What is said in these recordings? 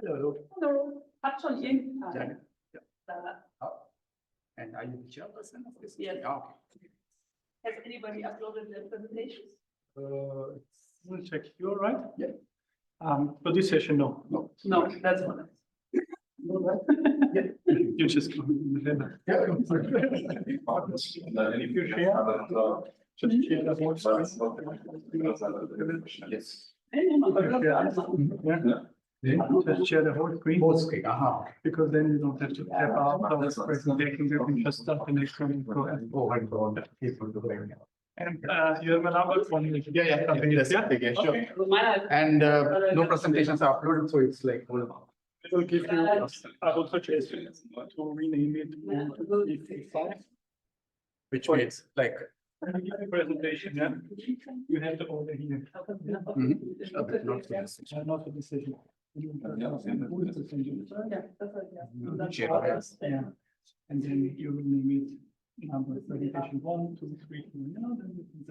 Hello. Hallo. Hat schon irgendeinen. Janet. Da. And are you the chairperson of this? Yes. Yeah, okay. Has anybody uploaded their presentations? We'll check. You're right? Yeah. For this session, no. No. No, that's what Yeah. You just come in the header. Yeah. If you share, just share the whole screen. Yes. Yeah. Just share the whole screen. Both screen. Because then you don't have to tap out of the presentation. You can just start the next one and go ahead. Oh my God. People do very well. And you have another one. Yeah. Sure. And no presentations are uploaded, so it's like It will give you, I will suggest to rename it to E5. which means like Presentation, yeah. You have the order here. okay, not for this. Not a decision. Yeah. And then you will name it number presentation 1, 2, 3,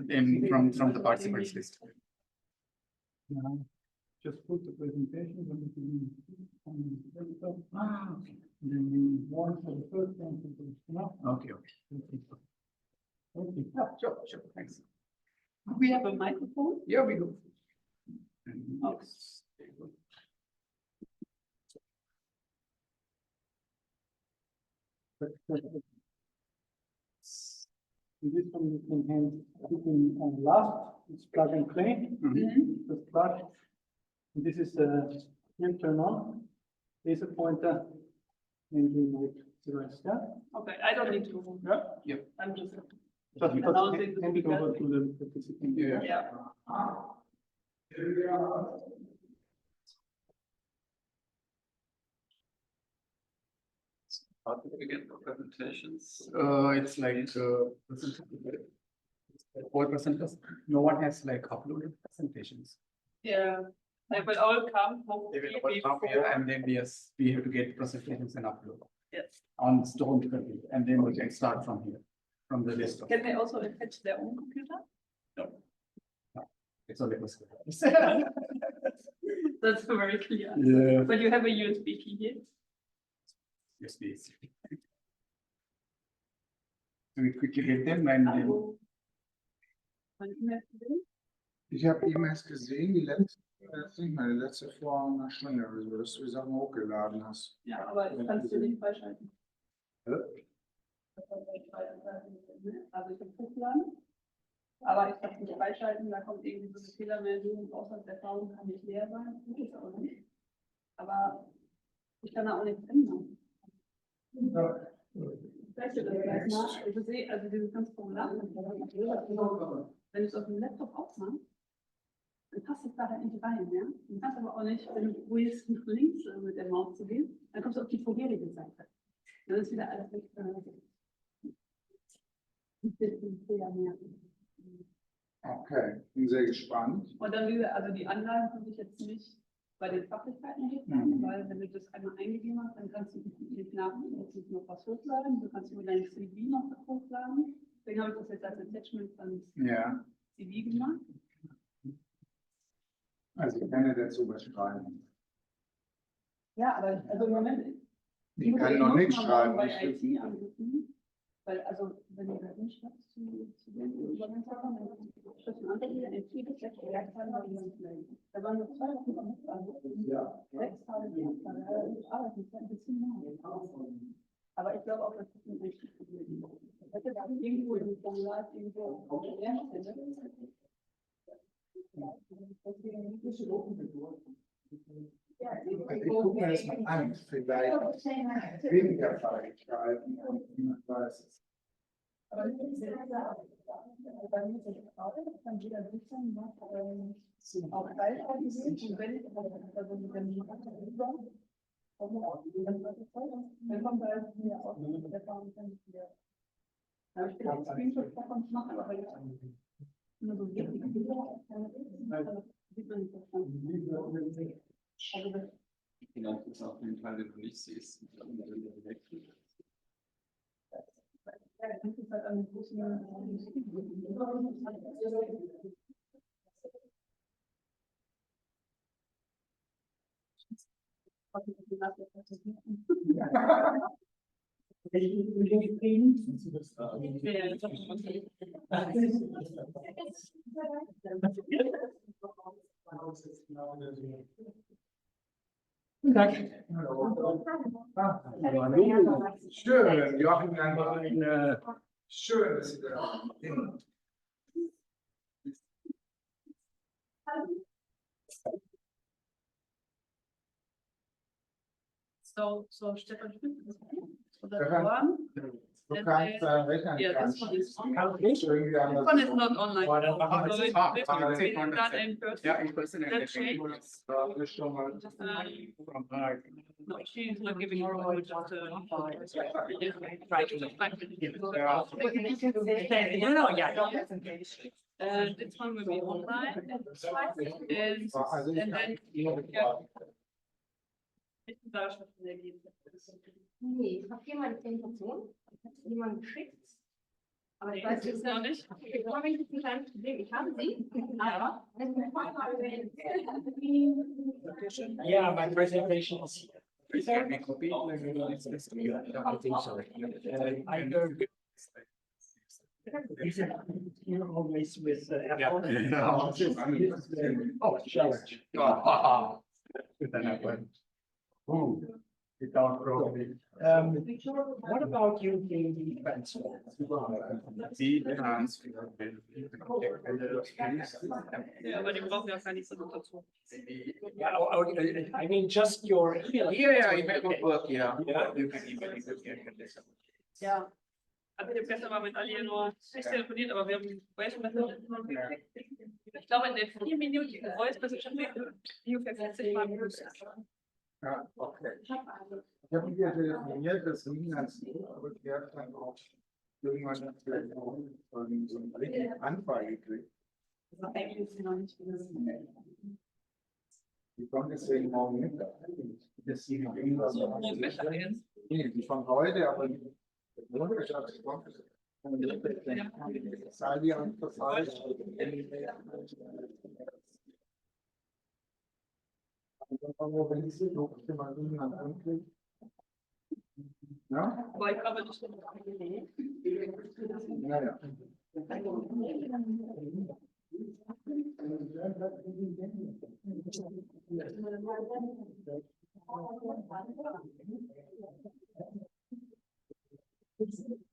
In from the participants list. Now, just put the presentation. And then we want for the first one. Okay. Okay. Sure. Thanks. Do we have a microphone? Yeah, we do. Okay. This one you can hand on last, it's plug and play. The plug. And this is here turn on. Laser pointer. And remote device. Yeah. Okay, I don't need to. Yeah. Yep. I'm just. Just announcing the hand it over speaker. to the participant. Yeah. How do we get the presentations? It's like 4%. No one has like uploaded presentations. Yeah. They will all come They hopefully will come here before. and then we have to get presentations and upload Yes. on Stone computer, and then we can start from here, from the list. Can they also attach their own computer? It's only possible. That's very clear. Yeah. But you have a USB key here. Yes, please. So we quickly get them and then. Mein E-Mail gesehen? Ich habe E-Mails gesehen, die letzte vor einer Stunde, also dass du die Sachen hochgeladen hast. Ja, aber ich kann es dir nicht freischalten. Hä? Also ich habe hochladen, aber ich kann es nicht freischalten, da kommt irgendwie so eine Fehlermeldung, Auslandserfahrung kann nicht leer sein, tut es aber nicht. Aber ich kann da auch nichts ändern. Ich zeige dir das gleich mal. Ich sehe, also dieses ganze Formular, wenn du es auf dem Laptop aufmachst, dann passt es da halt nicht rein, ja? Du kannst aber auch nicht, wenn du probierst, nach links mit der Maus zu gehen, dann kommst du auf die vorherige Seite. Dann ist wieder alles weg. Okay, bin sehr gespannt. Und dann wieder, also die Anlagen kann ich jetzt nicht bei den Fachlichkeiten hochladen, weil wenn du das einmal eingegeben hast, dann kannst du nicht noch was hochladen, du kannst nur dein CV noch hochladen. Deswegen habe ich das jetzt als Attachment ans Ja, CV gemacht. also ich kann ja dazu was schreiben. Ja, aber also im Moment. Ich kann noch nichts schreiben. Bei IT anrufen, weil also wenn du da hinschreibst zu den Übergangssachen, dann schreibst du einfach wieder IT bis 6 Werktage, weil die nicht melden. Da waren nur 2 Wochen anrufen. Ja. 6 Tage Werktage, ich arbeite nicht ein bisschen mehr. Aber ich glaube auch, dass das ein richtig Problem ist. Ich hätte da irgendwo im Formular irgendwo deswegen nicht Ja, ich gucke mir das mal an, vielleicht weniger Fähigkeiten, man weiß es. Aber bei mir ist es auch, dann jeder wissen, was auch gleichzeitig sind. Und wenn ich also mit dem über, dann kommt halt mir auch die Erfahrung, dann wieder. Aber ich bin auch Screenshot davon machen, aber weil ich nur so wichtig bin, sieht man nicht verstanden. Also das Vielleicht ist auch ein Teil, den du nicht siehst. das ist halt an den großen Schön, Joachim, schön, dass Sie da sind. So Stefan Schmidt oder Stefan? Juan. Du kannst rechnen. Yeah, this one is Irgendwie this anders. one is not online. Oh, So it's it hard. needs Ah, to it's be not done the in person. Yeah, in person. And Let's then see. Da ist schon mal. from her. No, she's not giving her away, just Right. No, yeah. this one will be online. And Also ich and then, yeah. Da schon von der Nee, ich habe hier meine Präsentation, ich habe sie jemandem geschickt. Aber ich Nee, weiß das ist noch nicht. Okay, da habe ich jetzt ein kleines Problem. Ich habe sie. Ja. Yeah, my presentation is here. Is there a copy? Like, I think so. I heard. Is it here always with Apple? Oh, challenge. With an apple. Ooh, without probably. What about using the transfer? Die transfer. Ja, aber die brauchen ja gar nicht so gut dazu. Yeah, I mean, just your email. Yeah, email would work, yeah. Yeah. You can email it. Ja. Also ich habe gestern mal mit Ali nur nicht telefoniert, aber wir haben Voice Message. Ich glaube, in der 4-minütigen Voice Message haben wir ungefähr 40 Mal benutzt. Ja, okay. Ich habe mit ihr telefoniert, das ging ganz gut, aber die hat dann auch irgendwann vielleicht auch so einen richtigen Anfall gekriegt. Die kommt deswegen morgen mit. Das sie noch irgendwas. Nee, die von heute, aber die Mondgeschäft kommt. Salvi und das heißt. Wenn ich sie durfte, mal irgendwann anklicken. Ja? Aber ich glaube nicht. Naja.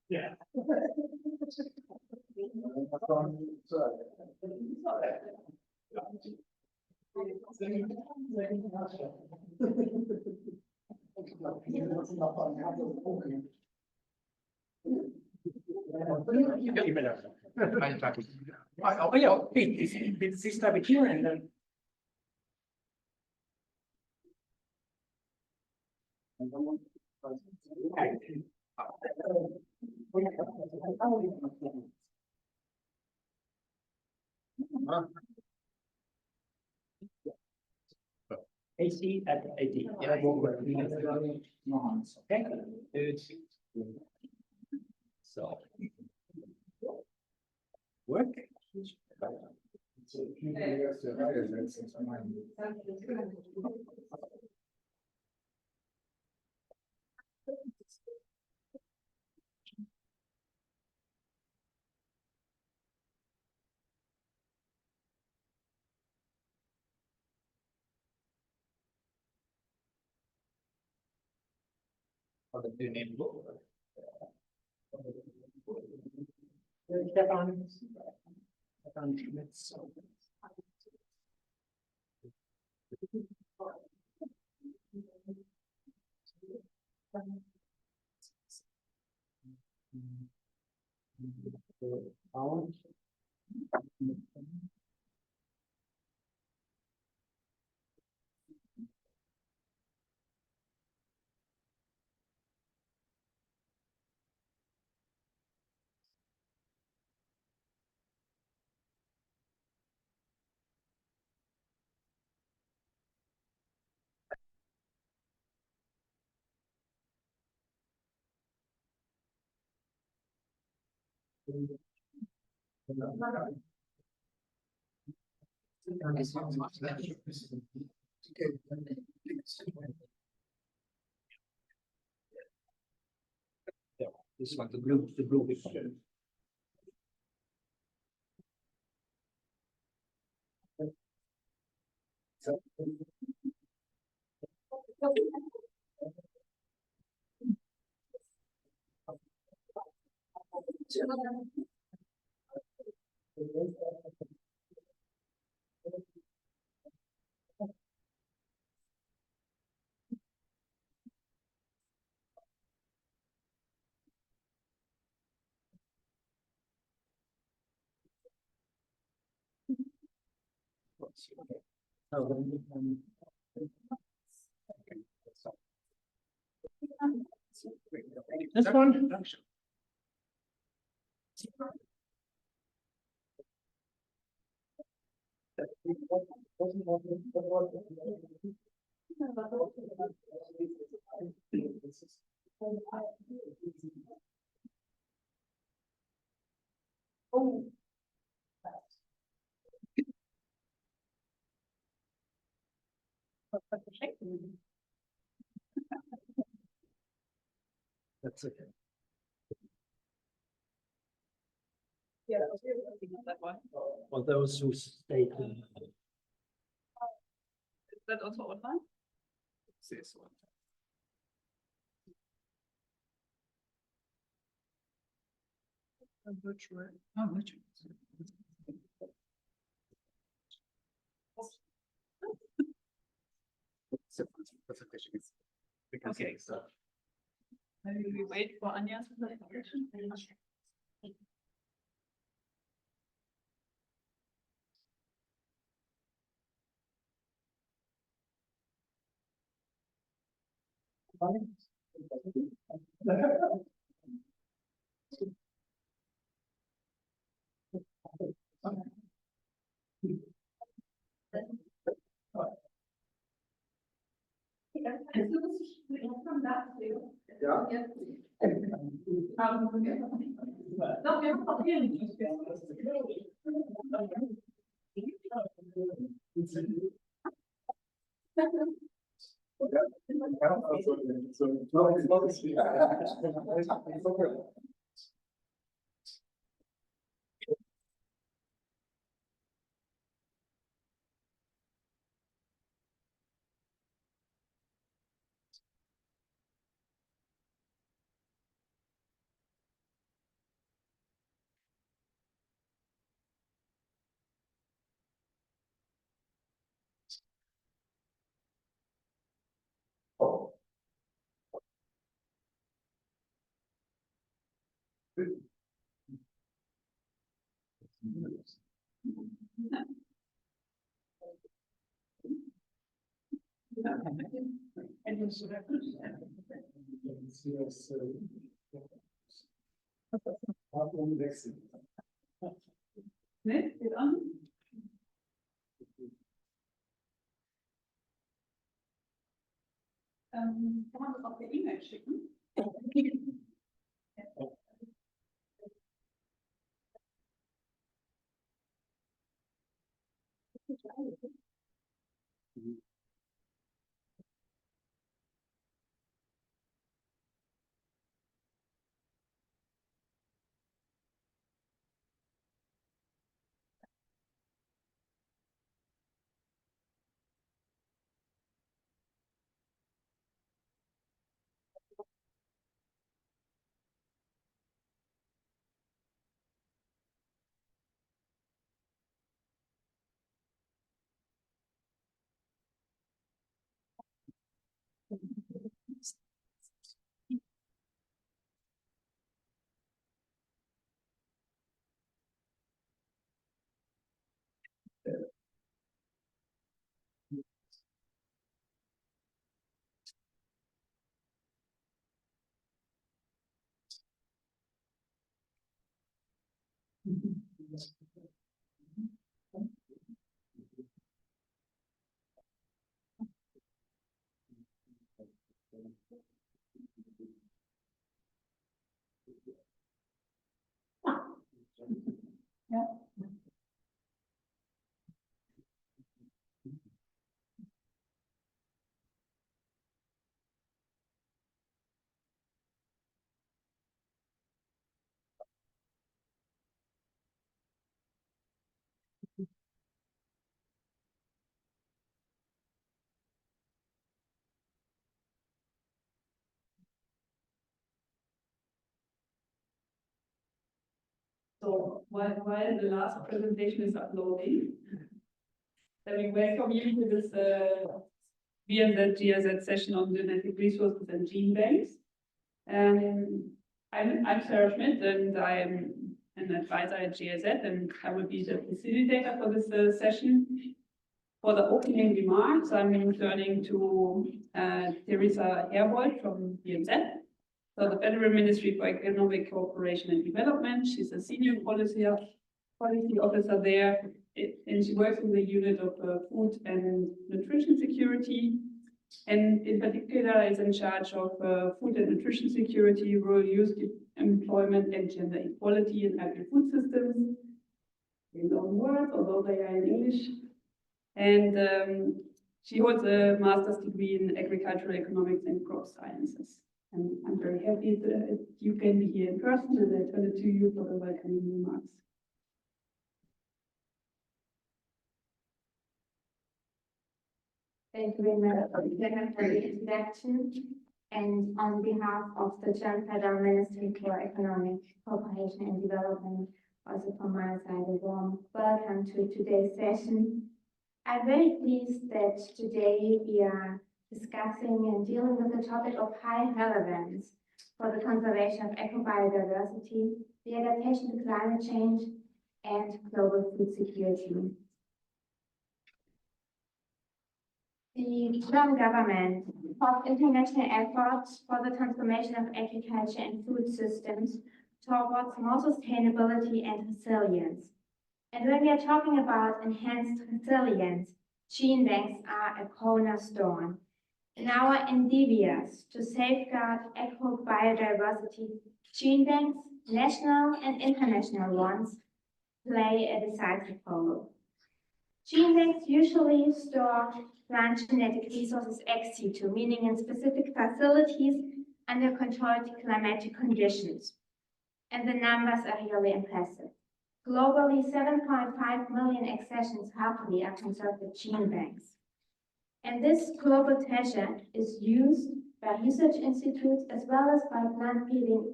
Yeah. I'll track it. Oh, yeah, this type of here and then. AC at 80. Yeah. Okay. It's. So. Work. Stefan Schmitz. This one, the blue bit. This one. That's okay. Yeah, I was really looking at that one. For those who stayed. Is that also online? This one. Virtual. Oh, virtual. Presentation is. We can see Okay. the stuff. Maybe we wait for Anya's presentation. Ja. Doch, wir haben auch hier nicht. Ne, geht an. Kann man das auch per E-Mail schicken? Ja. So while the last presentation is uploading, then we welcome you to this BMZGIZ session on genetic resources and gene banks. I'm Sarah Schmidt, and I'm an advisor at GIZ, and I will be the facilitator for this session. For the opening remarks, I'm turning to Teresa Herbold from BMZ, so the Federal Ministry for Economic Cooperation and Development. She's a senior policy officer there, and she works in the unit of food and nutrition security, and in particular is in charge of food and nutrition security, rural youth employment, and gender equality in agri-food systems. In own words, although they are in English. And she holds a master's degree in agricultural economics and crop sciences. And I'm very happy that you can be here in person, and I turn it to you for the welcoming remarks. Thank you very much for the introduction. And on behalf of the German Federal Ministry for Economic Cooperation and Development, also from my side, a warm welcome to today's session. I'm very pleased that today we are discussing and dealing with the topic of high relevance for the conservation of eco-biodiversity, the adaptation to climate change, and global food security. The German government of international efforts for the transformation of agriculture and food systems towards more sustainability and resilience. And when we are talking about enhanced resilience, gene banks are a cornerstone. In our endeavors to safeguard eco-biodiversity, gene banks, national and international ones, play a decisive role. Gene banks usually store plant genetic resources ex situ, meaning in specific facilities under controlled climatic conditions. And the numbers are really impressive. Globally, 7.5 million accessions healthily are conserved with gene banks. And this global treasure is used by research institutes as well as by plant breeding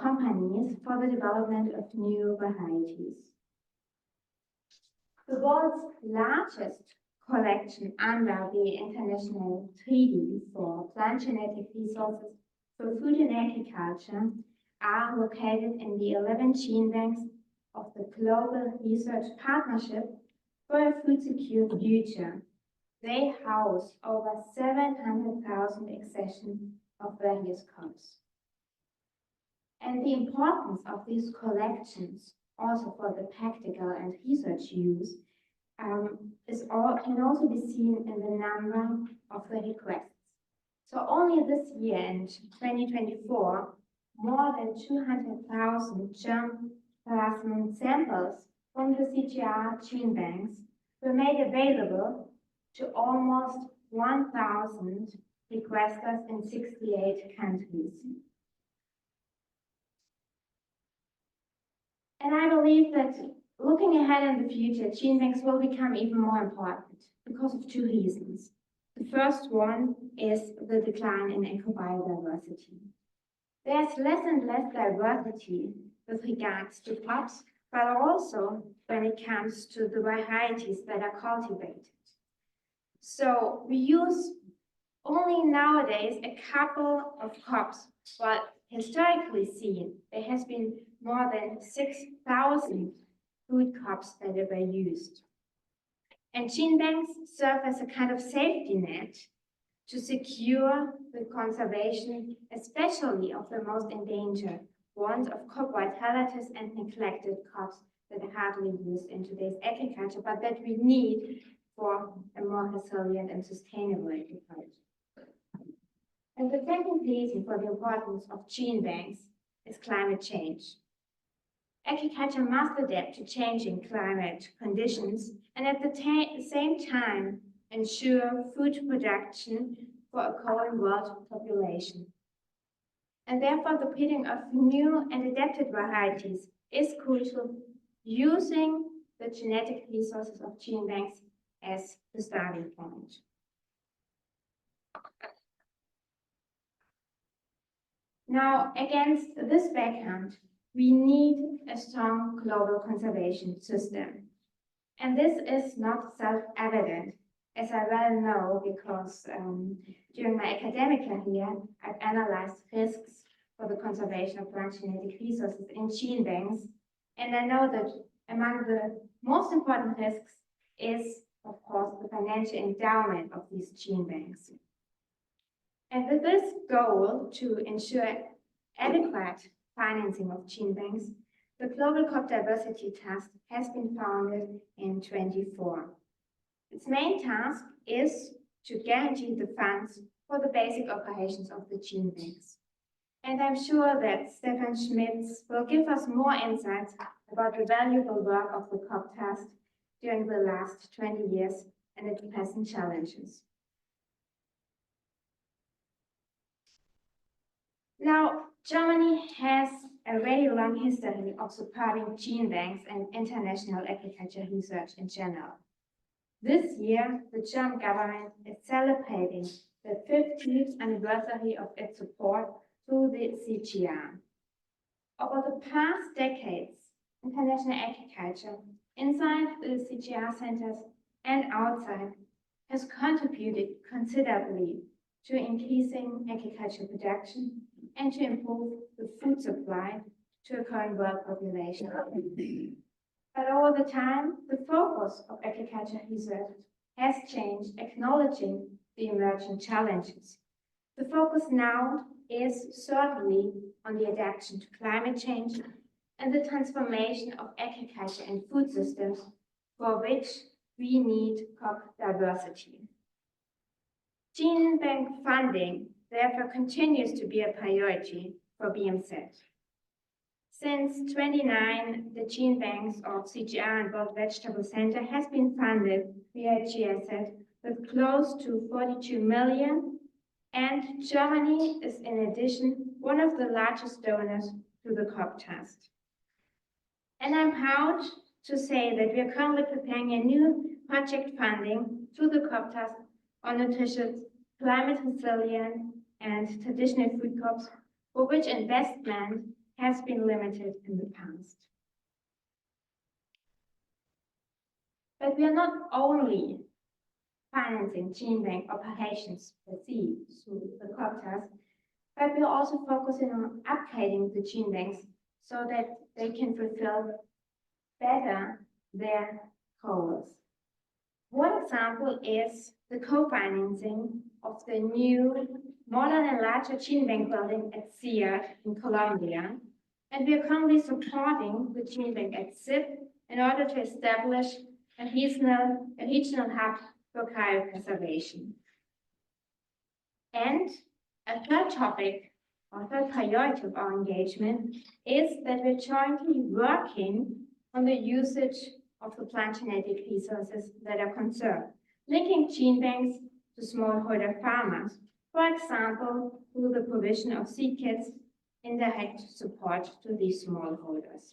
companies for the development of new varieties. The world's largest collection under the International Treaty for Plant Genetic Resources for Food and Agriculture are located in the 11 gene banks of the Global Research Partnership for a Food Secure Future. They house over 700,000 accessions of various crops. And the importance of these collections, also for the practical and research use, can also be seen in the number of the requests. So only this year, in 2024, more than 200,000 germplasm samples from the CGR gene banks were made available to almost 1,000 requesters in 68 countries. And I believe that looking ahead in the future, gene banks will become even more important because of two reasons. The first one is the decline in eco-biodiversity. There's less and less diversity with regards to crops, but also when it comes to the varieties that are cultivated. So we use only nowadays a couple of crops, but historically seen, there has been more than 6,000 food crops that were used. And gene banks serve as a kind of safety net to secure the conservation, especially of the most endangered ones of crop varieties and neglected crops that are hardly used in today's agriculture, but that we need for a more resilient and sustainable agriculture. And the second reason for the importance of gene banks is climate change. Agriculture must adapt to changing climate conditions and at the same time ensure food production for a growing world population. And therefore, the breeding of new and adapted varieties is crucial, using the genetic resources of gene banks as the starting point. Now, against this background, we need a strong global conservation system. And this is not self-evident, as I well know, because during my academic career, I've analyzed risks for the conservation of plant genetic resources in gene banks. And I know that among the most important risks is, of course, the financial endowment of these gene banks. And with this goal to ensure adequate financing of gene banks, the Global Crop Diversity Trust has been founded in 2024. Its main task is to guarantee the funds for the basic operations of the gene banks. And I'm sure that Stefan Schmitz will give us more insights about the valuable work of the CROP Trust during the last 20 years and its present challenges. Now, Germany has a very long history of supporting gene banks and international agriculture research in general. This year, the German government is celebrating the 50th anniversary of its support through the CGR. Over the past decades, international agriculture inside the CGR centers and outside has contributed considerably to increasing agricultural production and to improve the food supply to a growing world population. But over the time, the focus of agriculture research has changed, acknowledging the emerging challenges. The focus now is certainly on the adaptation to climate change and the transformation of agriculture and food systems, for which we need crop diversity. Gene bank funding therefore continues to be a priority for BMZ. Since 2009, the gene banks of CGR and World Vegetable Center has been funded via GIZ with close to 42 million, and Germany is in addition one of the largest donors to the CROP Trust. And I'm proud to say that we are currently preparing a new project funding through the CROP Trust on nutritious, climate resilient, and traditional food crops, for which investment has been limited in the past. But we are not only financing gene bank operations per se through the crop trust, but we are also focusing on upgrading the gene banks so that they can fulfill better their goals. One example is the co-financing of the new modern and larger gene bank building at SIAD in Colombia, and we are currently supporting the gene bank at SIP in order to establish a regional hub for cryopreservation. And a third topic, or third priority of our engagement, is that we're jointly working on the usage of the plant genetic resources that are conserved, linking gene banks to smallholder farmers, for example, through the provision of seed kits in direct support to these smallholders.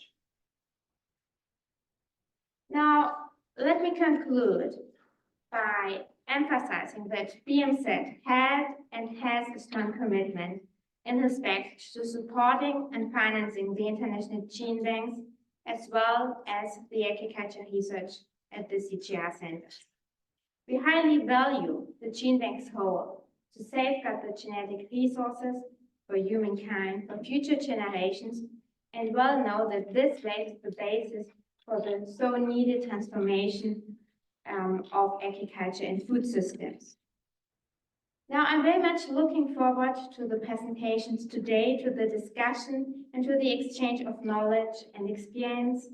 Now, let me conclude by emphasizing that BMZ had and has a strong commitment in respect to supporting and financing the international gene banks, as well as the agriculture research at the CGR centers. We highly value the gene bank's role to safeguard the genetic resources for humankind, for future generations, and well know that this lays the basis for the so needed transformation of agriculture and food systems. Now, I'm very much looking forward to the presentations today, to the discussion, and to the exchange of knowledge and experience.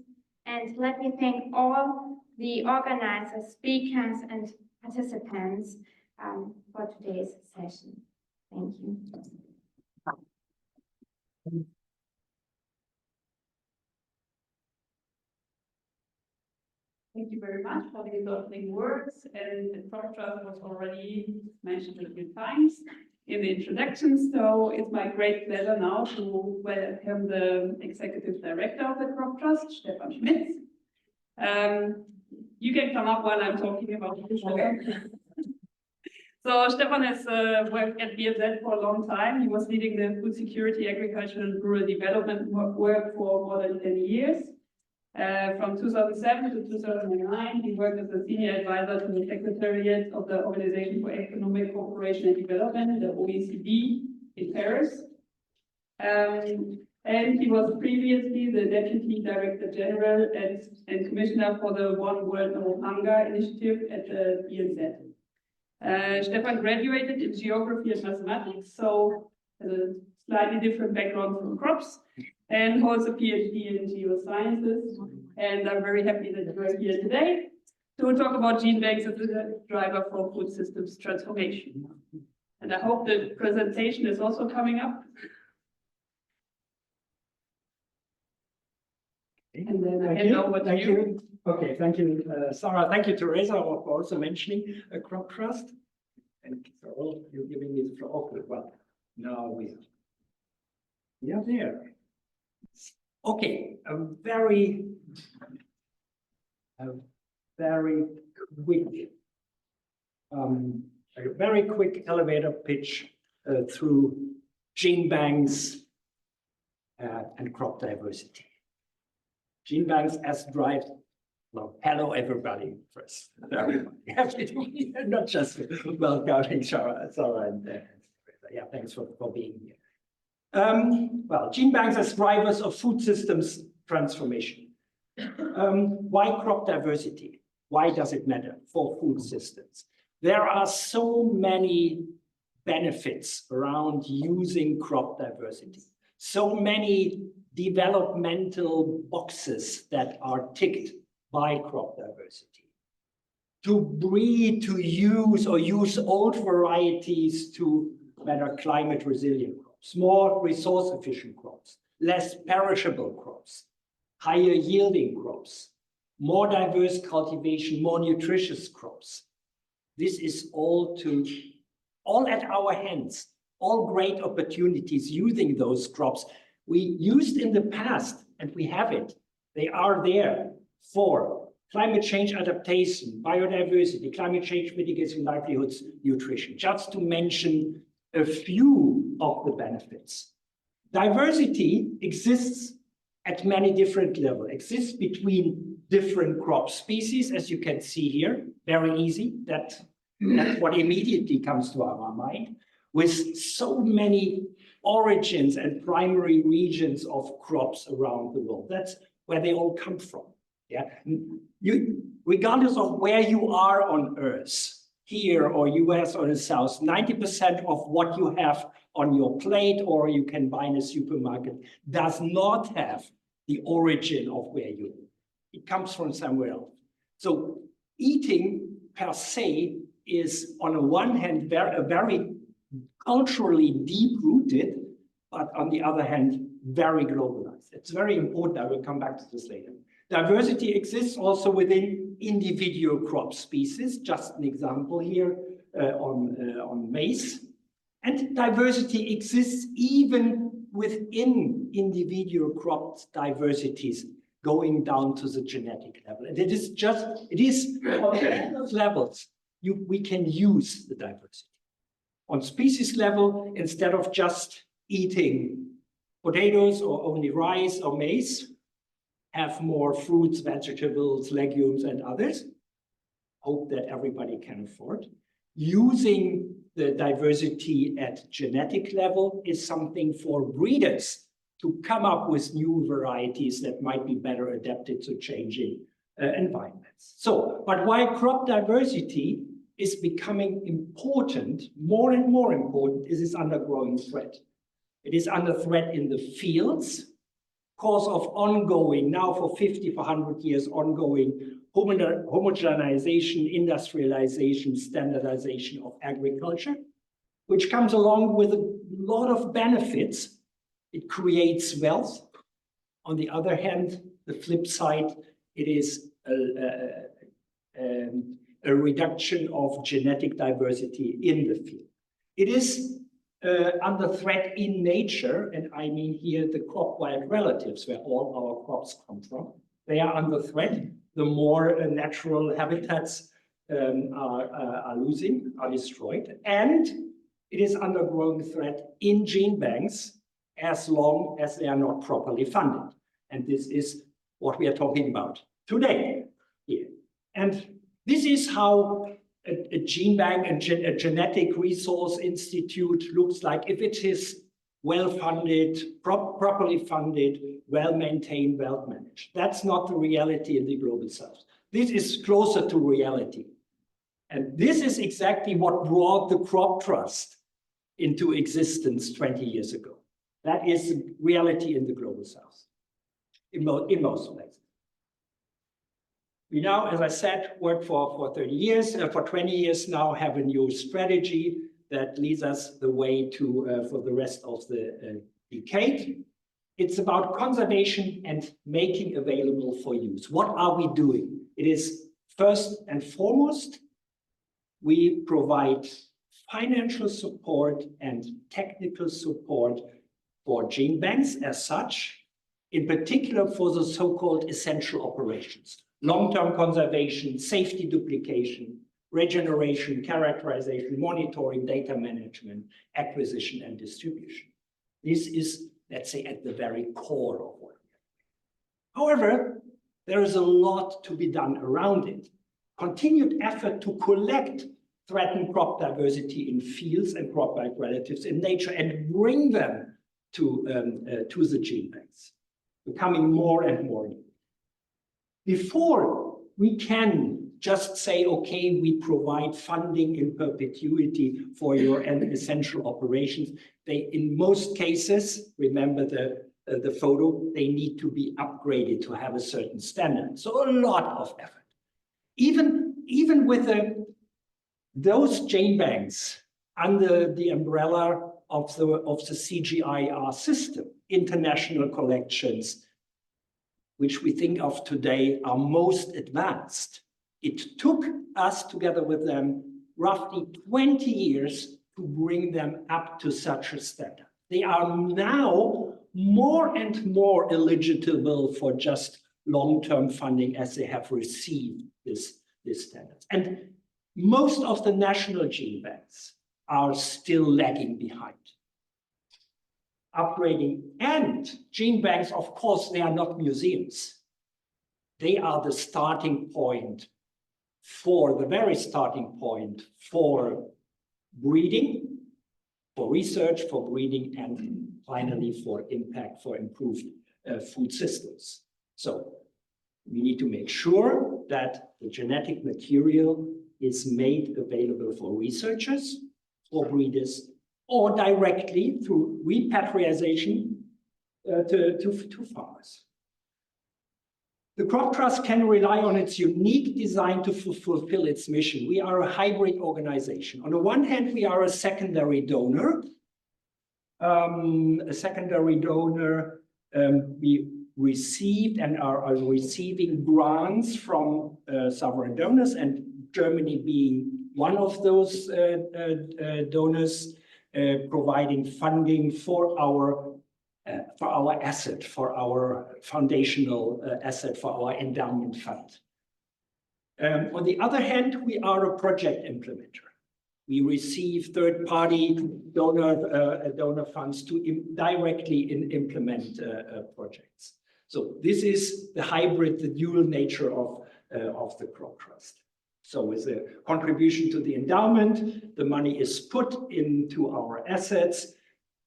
And let me thank all the organizers, speakers, and participants for today's session. Thank you. Thank you very much for these opening words. And the crop trust was already mentioned a few times in the introduction. So it's my great pleasure now to welcome the Executive Director of the Crop Trust, Stefan Schmitz. You can come up while I'm talking about this. Okay. So Stefan has worked at BMZ for a long time. He was leading the food security, agriculture, and rural development work for more than 10 years. From 2007 to 2009, he worked as a senior advisor to the Secretariat of the Organization for Economic Cooperation and Development, the OECD, in Paris. And he was previously the Deputy Director General and Commissioner for the One World No Hunger initiative at the BMZ. Stefan graduated in geography and mathematics, so has a slightly different background from crops, and holds a PhD in geosciences. And I'm very happy that you are here today to talk about Genebanks as a driver for food systems transformation. And I hope the presentation is also coming up. And then I hand over to you. Okay, thank you, Sarah. Thank you, Teresa, for also mentioning a crop trust. And Carol, you're giving me the floor. Okay, well, now we are there. Okay, a very quick elevator pitch through Genebanks and crop diversity. Genebanks as drive. Well, hello everybody first. Everybody. Not just welcoming Sarah and yeah, thanks for being here. Well, Genebanks as drivers of food systems transformation. Why crop diversity? Why does it matter for food systems? There are so many benefits around using crop diversity. So many developmental boxes that are ticked by crop diversity. To breed, to use old varieties to better climate resilient crops, more resource efficient crops, less perishable crops, higher yielding crops, more diverse cultivation, more nutritious crops. This is all at our hands, all great opportunities using those crops we used in the past, and we have it. They are there for climate change adaptation, biodiversity, climate change mitigation, livelihoods, nutrition, just to mention a few of the benefits. Diversity exists at many different levels, exists between different crop species, as you can see here, very easy. That's what immediately comes to our mind, with so many origins and primary regions of crops around the world. That's where they all come from. Yeah, regardless of where you are on Earth, here or US or the South, 90% of what you have on your plate or you can buy in a supermarket does not have the origin of where you live. It comes from somewhere else. So eating per se is on the one hand very culturally deep-rooted, but on the other hand, very globalized. It's very important. I will come back to this later. Diversity exists also within individual crop species. Just an example here on maize. And diversity exists even within individual crop diversities, going down to the genetic level. And it is on those levels we can use the diversity. On species level, instead of just eating potatoes or only rice or maize, have more fruits, vegetables, legumes, and others. Hope that everybody can afford. Using the diversity at genetic level is something for breeders to come up with new varieties that might be better adapted to changing environments. So, but while crop diversity is becoming important, more and more important, it is under growing threat. It is under threat in the fields, cause of ongoing, now for 50, for 100 years, ongoing homogenization, industrialization, standardization of agriculture, which comes along with a lot of benefits. It creates wealth. On the other hand, the flip side, it is a reduction of genetic diversity in the field. It is under threat in nature, and I mean here the crop wild relatives, where all our crops come from. They are under threat. The more natural habitats are losing, are destroyed, and it is under growing threat in gene banks as long as they are not properly funded. And this is what we are talking about today here. And this is how a gene bank and a genetic resource institute looks like if it is well-funded, properly funded, well-maintained, well-managed. That's not the reality in the global south. This is closer to reality. And this is exactly what brought the crop trust into existence 20 years ago. That is reality in the global south, in most places. We now, as I said, work for 30 years, for 20 years now, have a new strategy that leads us the way to for the rest of the decade. It's about conservation and making available for use. What are we doing? It is first and foremost, we provide financial support and technical support for gene banks as such, in particular for the so-called essential operations, long-term conservation, safety duplication, regeneration, characterization, monitoring, data management, acquisition, and distribution. This is, let's say, at the very core of what we are doing. However, there is a lot to be done around it. Continued effort to collect threatened crop diversity in fields and crop-like relatives in nature and bring them to the gene banks, becoming more and more needed. Before we can just say, okay, we provide funding in perpetuity for your essential operations, they, in most cases, remember the photo, they need to be upgraded to have a certain standard. So a lot of effort. Even with those gene banks under the umbrella of the CGIAR system, international collections, which we think of today are most advanced. It took us, together with them, roughly 20 years to bring them up to such a standard. They are now more and more eligible for just long-term funding as they have received this standard. And most of the national gene banks are still lagging behind. Upgrading and gene banks, of course, they are not museums. They are the starting point for, the very starting point for breeding, for research, for breeding, and finally for impact, for improved food systems. So we need to make sure that the genetic material is made available for researchers, for breeders, or directly through repatriation to farmers. The crop trust can rely on its unique design to fulfill its mission. We are a hybrid organization. On the one hand, we are a secondary donor. We received and are receiving grants from sovereign donors, and Germany being one of those donors, providing funding for our asset, for our foundational asset, for our endowment fund. On the other hand, we are a project implementer. We receive third-party donor funds to directly implement projects. So this is the hybrid, the dual nature of the crop trust. So with a contribution to the endowment, the money is put into our assets.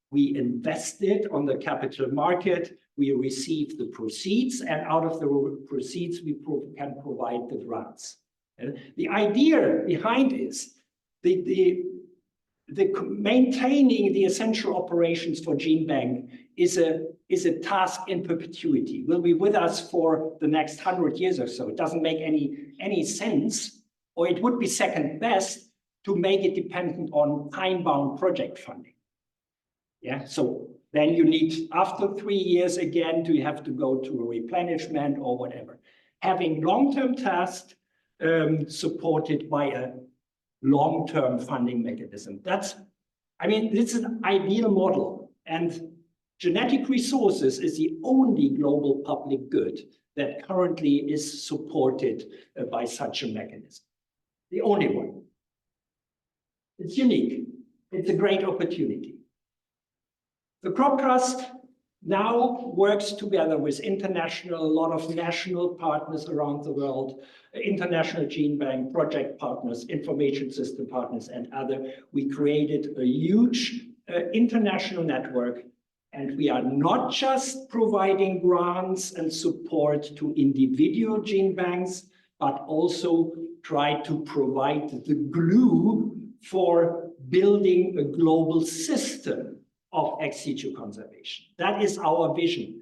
We invest it on the capital market. We receive the proceeds, and out of the proceeds, we can provide the grants. And the idea behind is maintaining the essential operations for gene bank is a task in perpetuity. Will be with us for the next 100 years or so. It doesn't make any sense, or it would be second best to make it dependent on time-bound project funding. Yeah, so then you need, after 3 years again, you have to go to a replenishment or whatever. Having long-term tasks supported by a long-term funding mechanism. This is an ideal model, and genetic resources is the only global public good that currently is supported by such a mechanism. the only one. It's unique. It's a great opportunity. The Crop Trust now works together with a lot of national partners around the world, international gene bank, project partners, information system partners, and other. We created a huge international network, and we are not just providing grants and support to individual gene banks, but also try to provide the glue for building a global system of ex situ conservation. That is our vision.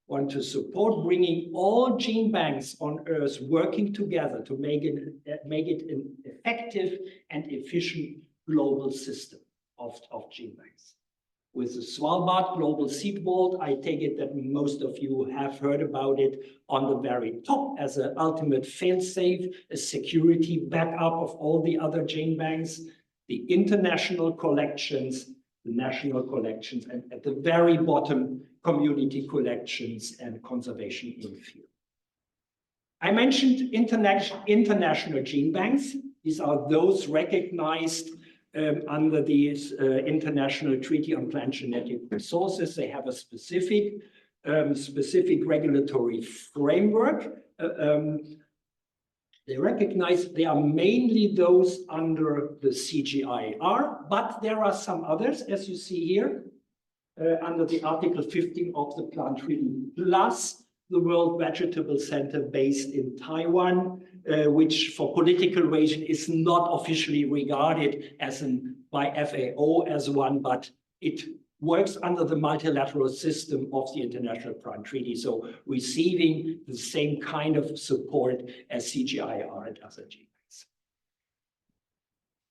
Want to support bringing all gene banks on Earth working together to make it an effective and efficient global system of gene banks. With the Svalbard Global Seed Vault, I take it that most of you have heard about it on the very top as an ultimate fail-safe, a security backup of all the other gene banks, the international collections, the national collections, and at the very bottom, community collections and conservation in the field. I mentioned international gene banks. These are those recognized under the International Treaty on Plant Genetic Resources. They have a specific regulatory framework. They recognize they are mainly those under the CGIAR, but there are some others, as you see here, under the Article 15 of the Plant Treaty, plus the World Vegetable Center based in Taiwan, which for political reason is not officially regarded as by FAO as one, but it works under the multilateral system of the International Plant Treaty, so receiving the same kind of support as CGIAR and other gene banks.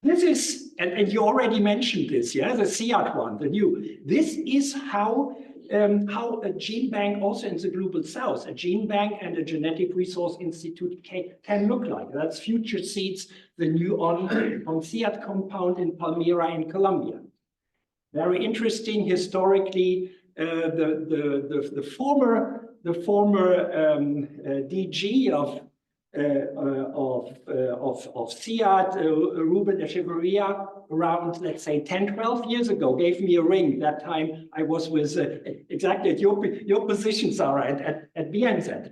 This is, and you already mentioned this, yeah, the CIAT one, the new. This is how a gene bank, also in the Global South, a gene bank and a genetic resource institute can look like. That's Future Seeds, the new on CIAT compound in Palmyra in Colombia. Very interesting historically. The former DG of CIAT, Ruben Echeverria, around, let's say, 10, 12 years ago, gave me a ring. That time I was with exactly at your position, Sarah, at BMZ.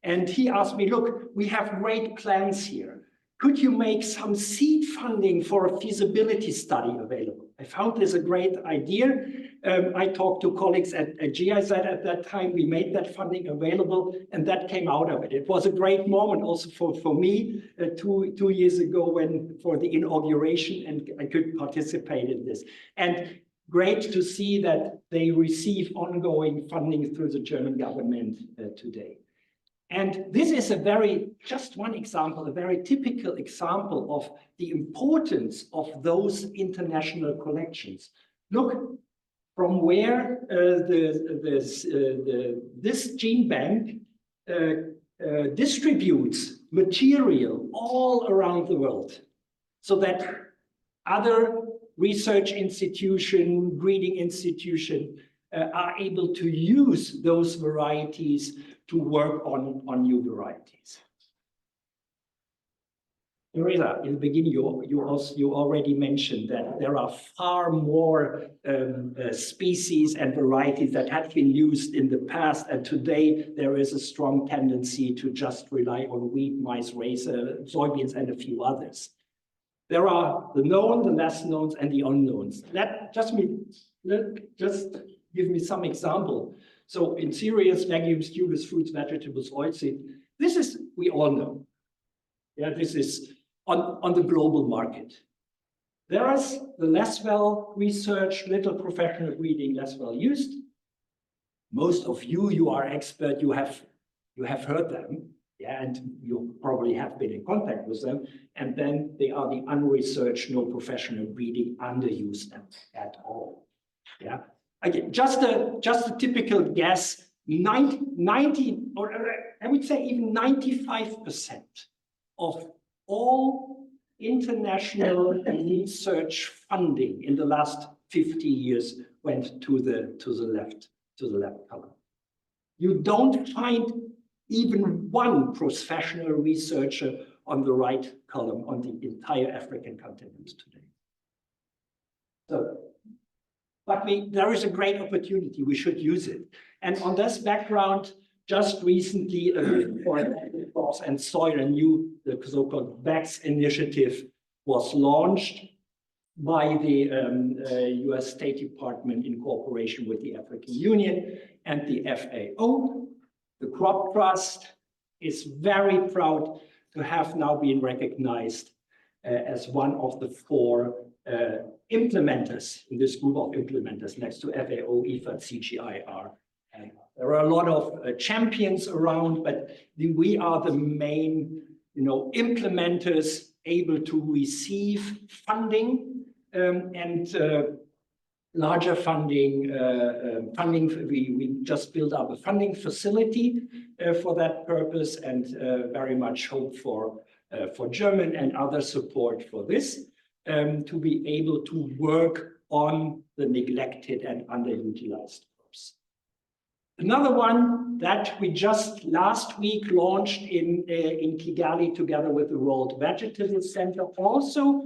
And he asked me, look, we have great plans here. Could you make some seed funding for a feasibility study available? I found this a great idea. I talked to colleagues at GIZ at that time. We made that funding available, and that came out of it. It was a great moment also for me 2 years ago for the inauguration, and I could participate in this. And great to see that they receive ongoing funding through the German government today. And this is just one example, a very typical example of the importance of those international collections. Look from where this gene bank distributes material all around the world, so that other research institution, breeding institution are able to use those varieties to work on new varieties. Teresa, in the beginning, you already mentioned that there are far more species and varieties that have been used in the past, and today there is a strong tendency to just rely on wheat, maize, rice, soybeans, and a few others. There are the known, the less knowns, and the unknowns. Just give me some example. So in cereals, legumes, tuberous fruits, vegetables, oilseed, this is, we all know. Yeah, this is on the global market. There is the less well researched, little professional breeding, less well used. Most of you are expert, you have heard them, yeah, and you probably have been in contact with them. And then they are the unresearched, no professional breeding, underused at all. Yeah. Again, just a typical guess, 90, or I would say even 95% of all international research funding in the last 50 years went to the left column. You don't find even one professional researcher on the right column on the entire African continent today. So, but there is a great opportunity, we should use it. And on this background, just recently, for crops and soil, the so-called BMZGIZ initiative was launched by the US State Department in cooperation with the African Union and the FAO. The Crop Trust is very proud to have now been recognized as one of the 4 implementers in this group of implementers next to FAO, IFAD, CGIAR. And there are a lot of champions around, but we are the main, implementers able to receive funding and larger funding. We just built up a funding facility for that purpose, and very much hope for German and other support for this, to be able to work on the neglected and underutilized crops. Another one that we just last week launched in Kigali together with the World Vegetable Center, also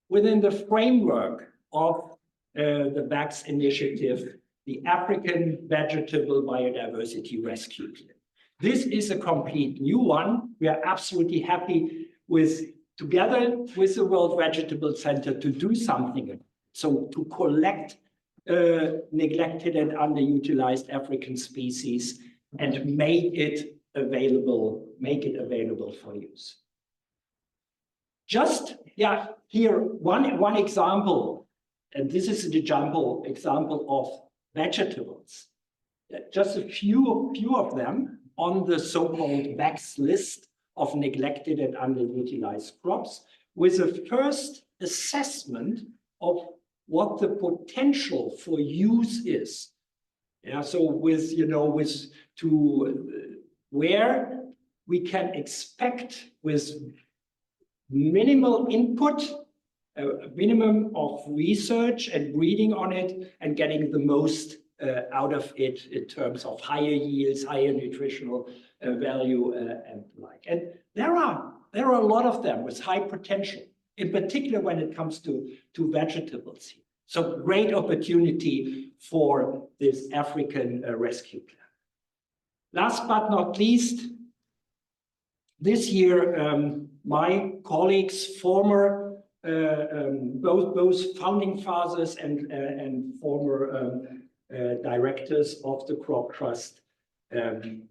within the framework of the BMZGIZ initiative, the African Vegetable Biodiversity Rescue Plan. This is a complete new one. We are absolutely happy together with the World Vegetable Center to do something. So to collect neglected and underutilized African species and make it available for use. Just, here, one example, and this is an example of vegetables. Just a few of them on the so-called BMZGIZ list of neglected and underutilized crops, with a first assessment of what the potential for use is. So where we can expect with minimal input, a minimum of research and breeding on it, and getting the most out of it in terms of higher yields, higher nutritional value, and the like. And there are a lot of them with high potential, in particular when it comes to vegetables. So great opportunity for this African rescue plan. Last but not least, this year, my colleagues, former both founding fathers and former directors of the Crop Trust,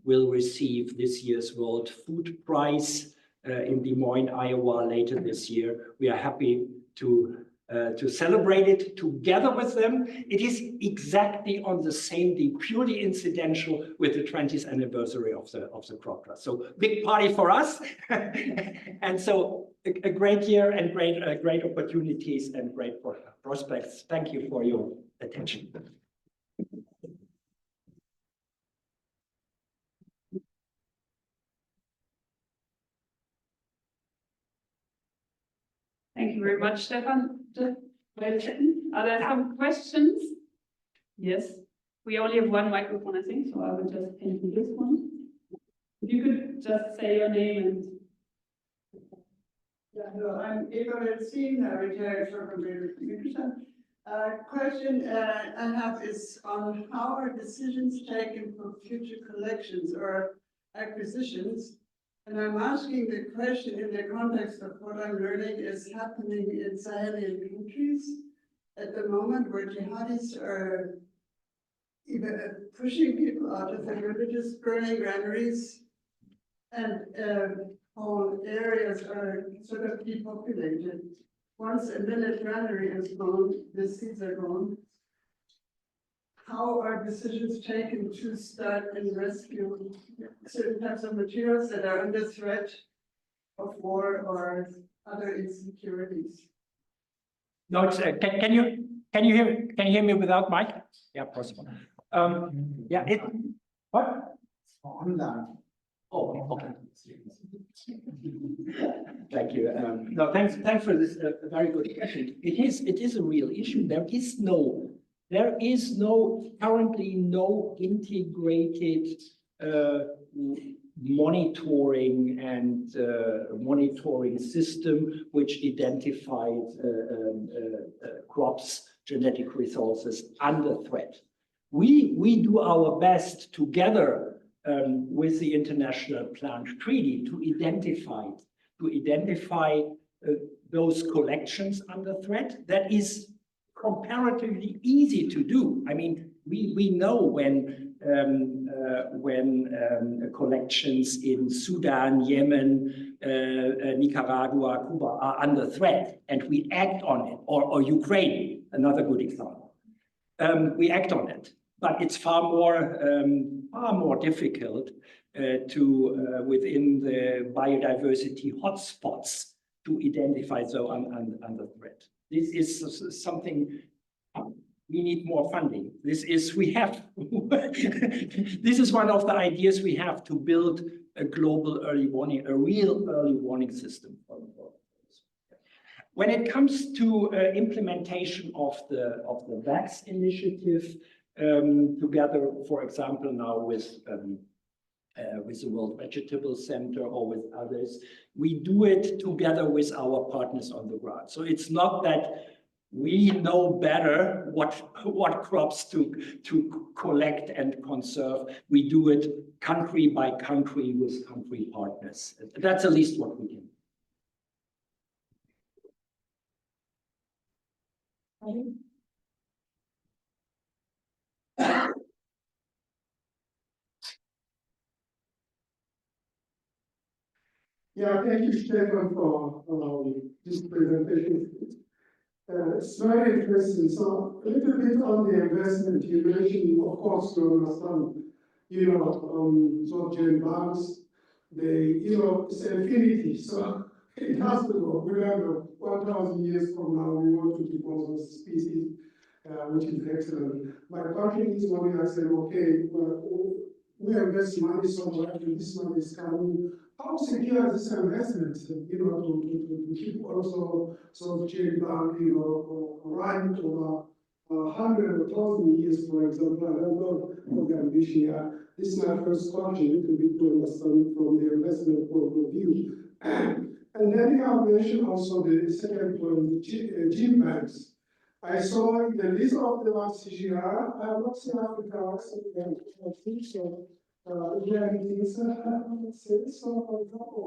will receive this year's World Food Prize in Des Moines, Iowa later this year. We are happy to celebrate it together with them. It is exactly on the same day, purely incidental with the 20th anniversary of the Crop Trust. So big party for us. And so a great year and great opportunities and great prospects. Thank you for your attention. Thank you very much, Stefan. Just wait a second. Are there some questions? Yes. We only have one microphone, I think, so I will just hand you this one. If you could just say your name and... Yeah, hello, I'm Eva Welzin, a retired from Commission. Question I have is on how are decisions taken for future collections or acquisitions? And I'm asking the question in the context of what I'm learning is happening in Sahelian countries at the moment, where jihadis are even pushing people out of the villages, burning granaries, and whole areas are sort of depopulated. Once a millet granary is gone, the seeds are gone. How are decisions taken to start and rescue certain types of materials that are under threat of war or other insecurities? No, it's, can you hear me without mic? Yeah, possible. What? Online. Oh, okay. Thank you. No, thanks for this very good question. It is a real issue. There is currently no integrated monitoring and monitoring system which identifies crops, genetic resources under threat. We do our best together with the International Plant Treaty to identify those collections under threat. That is comparatively easy to do. I mean, we know when collections in Sudan, Yemen, Nicaragua, Cuba are under threat, and we act on it, or Ukraine, another good example. We act on it, but it's far more difficult within the biodiversity hotspots to identify those under threat. This is something we need more funding. This is one of the ideas we have to build a global early warning, a real early warning system. When it comes to implementation of the VAX initiative, together, for example, now with the World Vegetable Center or with others, we do it together with our partners on the ground. So it's not that we know better what crops to collect and conserve. We do it country by country with country partners. That's at least what we can. Yeah, thank you, Stefan, for this presentation. It's very interesting. So a little bit on the investment you mentioned, of course, to understand, so Genebanks, it's an infinity. So it has to go. Remember, 1,000 years from now, we want to dispose of species, which is excellent. My question is when I say, okay, we invest money somewhere, and this money is coming. How secure is this investment, to keep also sort of Genebank, right over 100 or 1,000 years, for example? I don't know what the ambition here. This is my first question, to be to understand from the investment point of view. And then you have mentioned also the second point, Genebanks. I saw in the list of the CGR, I have not seen Africa, I think so. For example,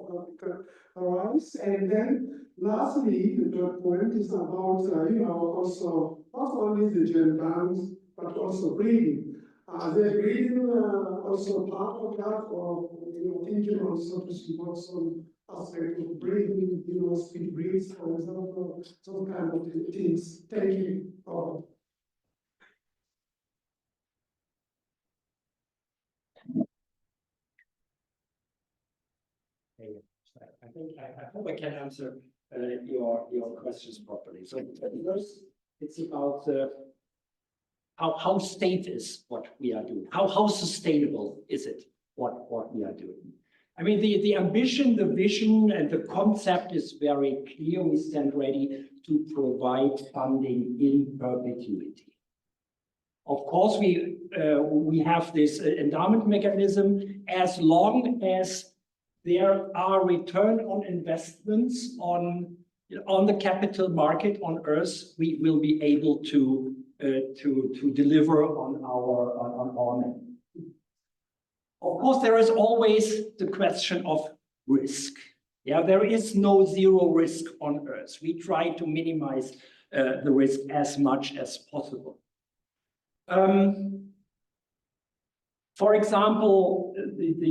arise. And then lastly, the third point is about, also not only the Genebanks, but also breeding. Are they breeding also part of that, or thinking also to support some aspect of breeding, speed breeds, for example, some kind of things. Thank you. I hope I can answer your questions properly. So first, it's about how safe is what we are doing. How sustainable is it what we are doing? I mean, the ambition, the vision, and the concept is very clear. We stand ready to provide funding in perpetuity. Of course, we have this endowment mechanism as long as there are return on investments on the capital market on Earth. We will be able to deliver on our mission. Of course, there is always the question of risk. Yeah, there is no zero risk on Earth. We try to minimize the risk as much as possible. For example, the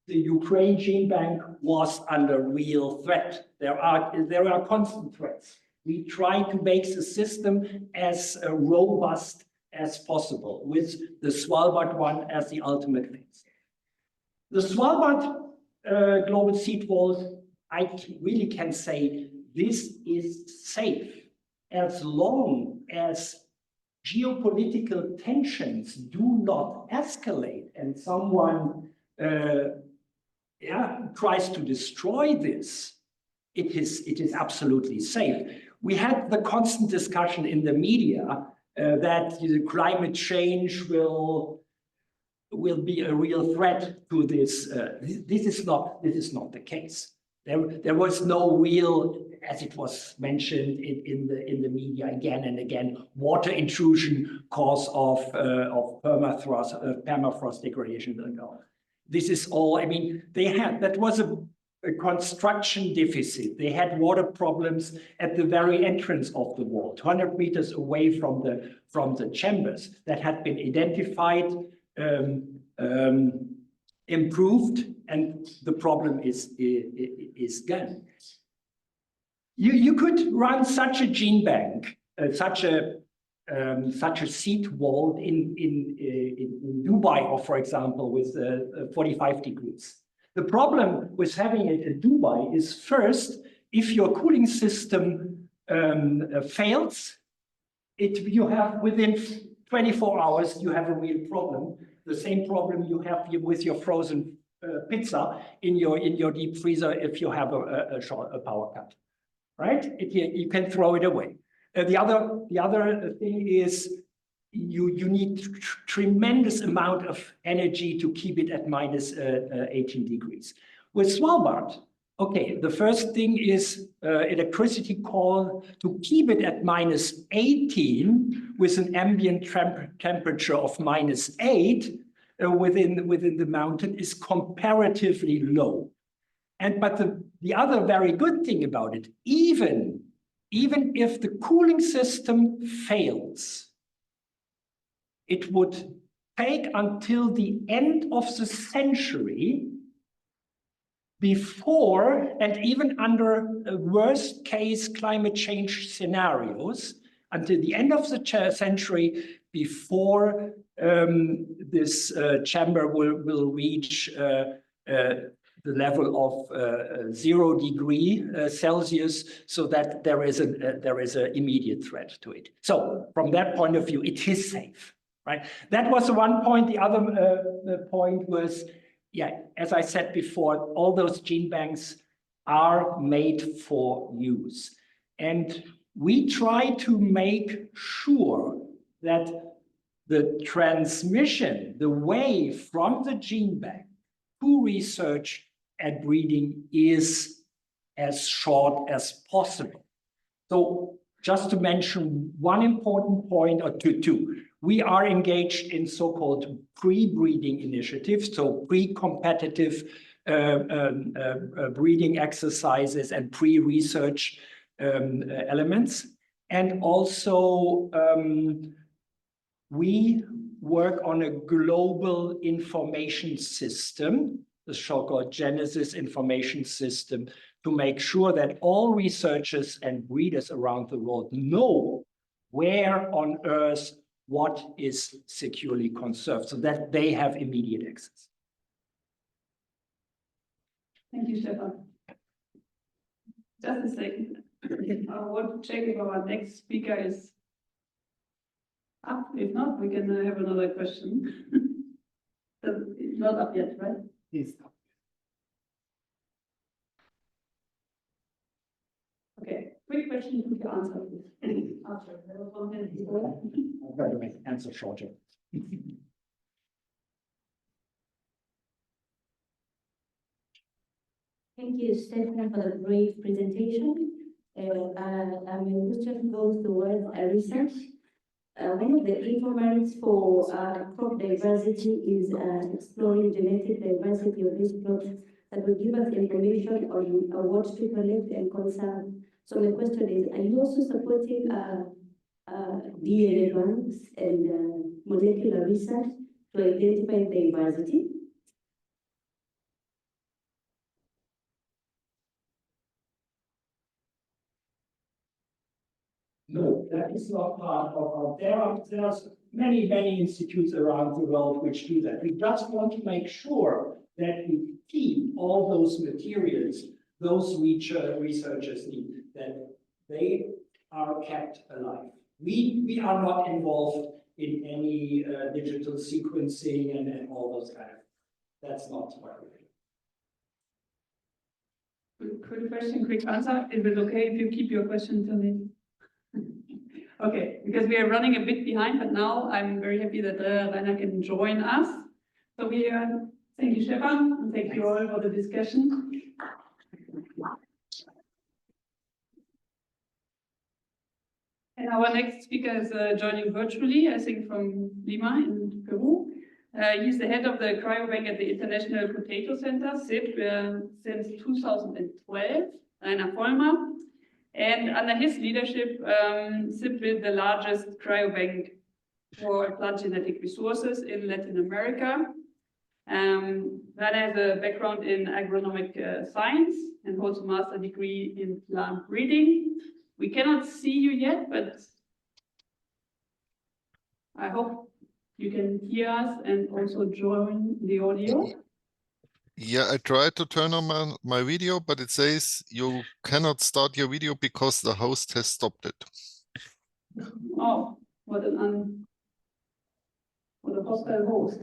Ukraine gene bank was under real threat. There are constant threats. We try to make the system as robust as possible, with the Svalbard one as the ultimate phase. The Svalbard global seed vault, I really can say this is safe as long as geopolitical tensions do not escalate and someone tries to destroy this. It is absolutely safe. We had the constant discussion in the media that the climate change will will be a real threat to this. This is not the case. There was no real, as it was mentioned in the media again and again, water intrusion cause of permafrost degradation. No. This is all. I mean, that was a construction deficit. They had water problems at the very entrance of the wall, 200 meters away from the chambers, that had been identified, improved, and the problem is gone. You could run such a gene bank, such a seed wall in Dubai, or for example, with 45 degrees. The problem with having it in Dubai is, first, if your cooling system fails, you have within 24 hours, you have a real problem. The same problem you have with your frozen pizza in your deep freezer if you have a power cut, right? You can throw it away. The other thing is you need tremendous amount of energy to keep it at minus 18 degrees. With Svalbard, okay, the first thing is electricity call to keep it at minus 18 with an ambient temperature of minus 8 within the mountain is comparatively low. But the other very good thing about it, even if the cooling system fails, it would take until the end of the century before, and even under worst case climate change scenarios, until the end of the century before this chamber will reach the level of 0 degree Celsius, so that there is an immediate threat to it. So from that point of view, it is safe. Right? That was one point. The other point was, yeah, as I said before, all those gene banks are made for use. And we try to make sure that the transmission, the way from the gene bank to research and breeding is as short as possible. So just to mention one important point or two. We are engaged in so-called pre-breeding initiatives, so pre-competitive breeding exercises and pre-research elements. And also, we work on a global information system, the so-called Genesis information system, to make sure that all researchers and breeders around the world know where on Earth what is securely conserved, so that they have immediate access. Thank you, Stefan. Just a second. I want to check if our next speaker is up. If not, we can have another question. It's not up yet, right? He's up. Okay, quick question, quick answer, please. After, there was 1 minute before. I'll try to make answer shorter. Thank you, Stefan, for the brief presentation. My question goes towards research. One of the requirements for crop diversity is exploring genetic diversity of these crops that will give us information on what to collect and conserve. So my question is, are you also supporting DNA banks and molecular research to identify diversity? No, that is not part of our. There are many institutes around the world which do that. We just want to make sure that we keep all those materials, those researchers need, that they are kept alive. We are not involved in any digital sequencing and all those kind of. That's not what we do. Quick question, quick answer. Is it okay if you keep your question till the end? Okay, because we are running a bit behind, but now I'm very happy that Rainer can join us. So we thank you, Stefan, and thank you all for the discussion. And our next speaker is joining virtually, I think from Lima in Peru. He's the head of the cryobank at the International Potato Center, SIP, since 2012, Rainer Vollmer. And under his leadership, SIP built the largest cryobank for plant genetic resources in Latin America. Rainer has a background in agronomic science and holds a master's degree in plant breeding. We cannot see you yet, but I hope you can hear us and also join the audio. Yeah, I tried to turn on my video, but it says you cannot start your video because the host has stopped it. Oh, what a hostile host.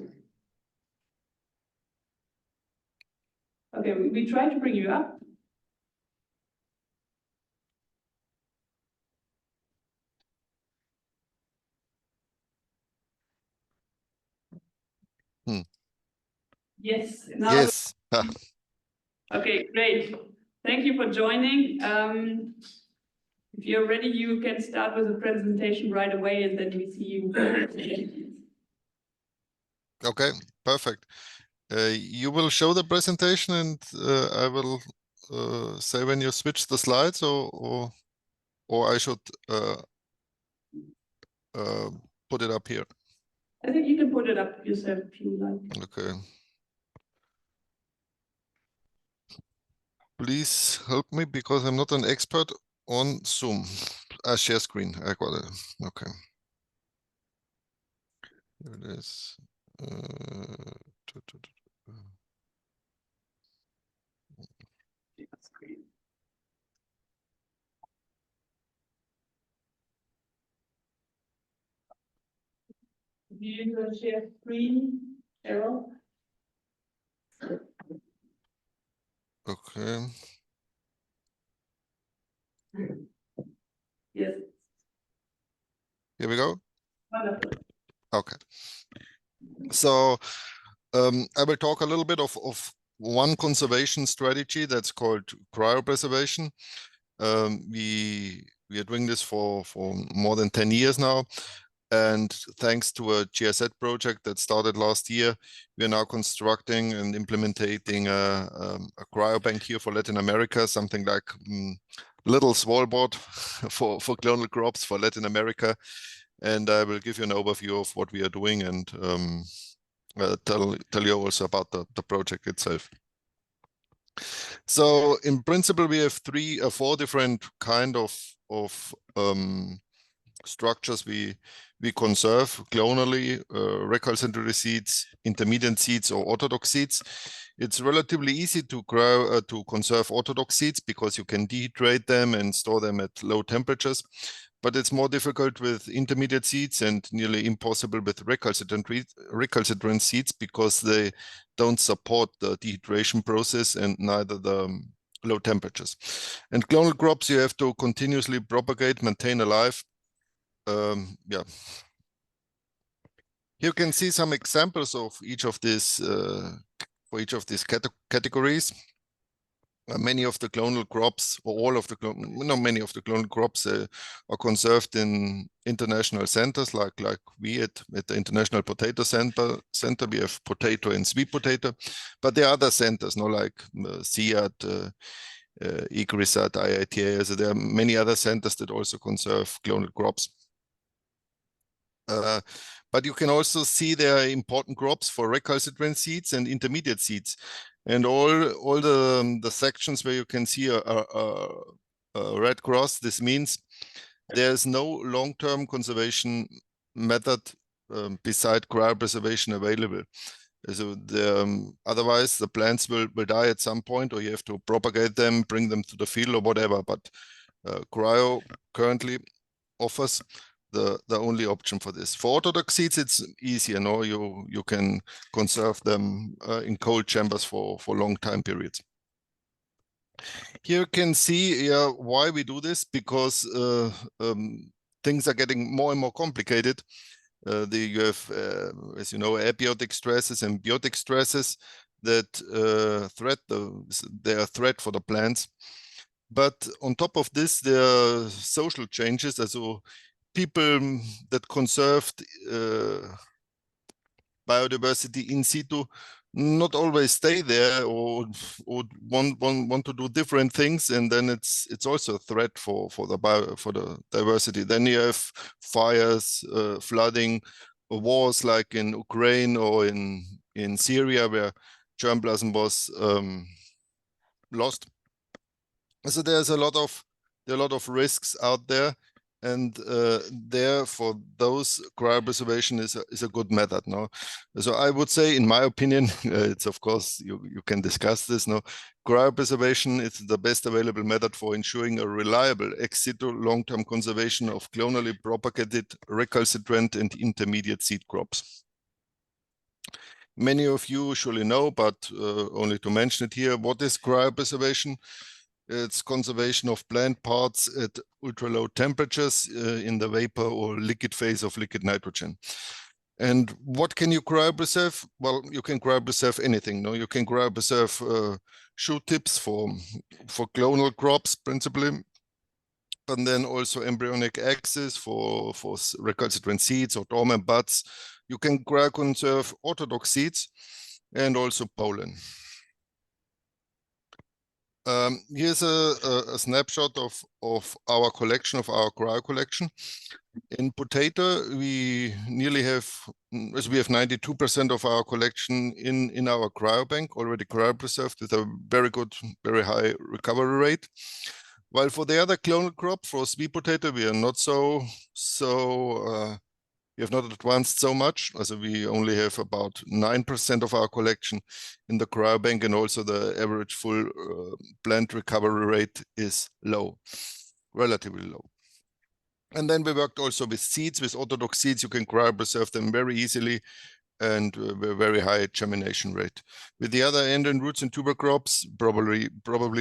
Okay, we try to bring you up. Yes. Now, Yes. okay, great. Thank you for joining. If you're ready, you can start with the presentation right away, and then we see you. Okay, perfect. You will show the presentation, and I will say when you switch the slides, or I should put it up here. I think you can put it up yourself if you like. Okay. Please help me because I'm not an expert on Zoom. Share screen. I got it. Okay. Here it is. Do you want to share screen, Errol? Okay. Yes. Here we go. Wonderful. Okay. So I will talk a little bit of one conservation strategy that's called cryopreservation. We are doing this for more than 10 years now. And thanks to a GIZ project that started last year, we are now constructing and implementing a cryobank here for Latin America, something like little Svalbard for clonal crops for Latin America. And I will give you an overview of what we are doing and tell you also about the project itself. So in principle, we have four different kind of structures we conserve clonally: recalcitrant seeds, intermediate seeds, or orthodox seeds. It's relatively easy to conserve orthodox seeds because you can dehydrate them and store them at low temperatures. But it's more difficult with intermediate seeds and nearly impossible with recalcitrant seeds because they don't support the dehydration process and neither the low temperatures. And clonal crops you have to continuously propagate, maintain alive. Yeah. You can see some examples of each of these for each of these categories. Many of the clonal crops, or all of the many of the clonal crops are conserved in international centers, like we at the International Potato Center. We have potato and sweet potato, but there are other centers, like CIAT, IGRISAT, IITA. So there are many other centers that also conserve clonal crops. But you can also see there are important crops for recalcitrant seeds and intermediate seeds. And all the sections where you can see a red cross, this means there's no long-term conservation method beside cryopreservation available. So otherwise the plants will die at some point, or you have to propagate them, bring them to the field or whatever. But cryo currently offers the only option for this. For orthodox seeds, it's easier. You can conserve them in cold chambers for long time periods. Here you can see why we do this, because things are getting more and more complicated. You have, as you know, abiotic stresses and biotic stresses that they are a threat for the plants. But on top of this, there are social changes. Also, people that conserved biodiversity in situ not always stay there, or want to do different things, and then it's also a threat for the diversity. Then you have fires, flooding, wars like in Ukraine or in Syria, where germplasm was lost. So there's a lot of risks out there, and there for those cryopreservation is a good method. No, so I would say, in my opinion, it's of course you can discuss this. No, cryopreservation is the best available method for ensuring a reliable ex situ long-term conservation of clonally propagated recalcitrant and intermediate seed crops. Many of you surely know, but only to mention it here, what is cryopreservation? It's conservation of plant parts at ultra low temperatures in the vapor or liquid phase of liquid nitrogen. And what can you cryopreserve? Well, you can cryopreserve anything. No, you can cryopreserve shoot tips for clonal crops principally, but then also embryonic axis for recalcitrant seeds or dormant buds. You can cryoconserve orthodox seeds and also pollen. Here's a snapshot of our collection, of our cryo collection. In potato, we nearly have, as we have 92% of our collection in our cryo bank already cryopreserved with a very good, very high recovery rate. While for the other clonal crop, for sweet potato, we are not we have not advanced so much. Also, we only have about 9% of our collection in the cryo bank, and also the average full plant recovery rate is low, relatively low. And then we worked also with seeds. With orthodox seeds, you can cryopreserve them very easily and a very high germination rate. With the other end and roots and tuber crops, probably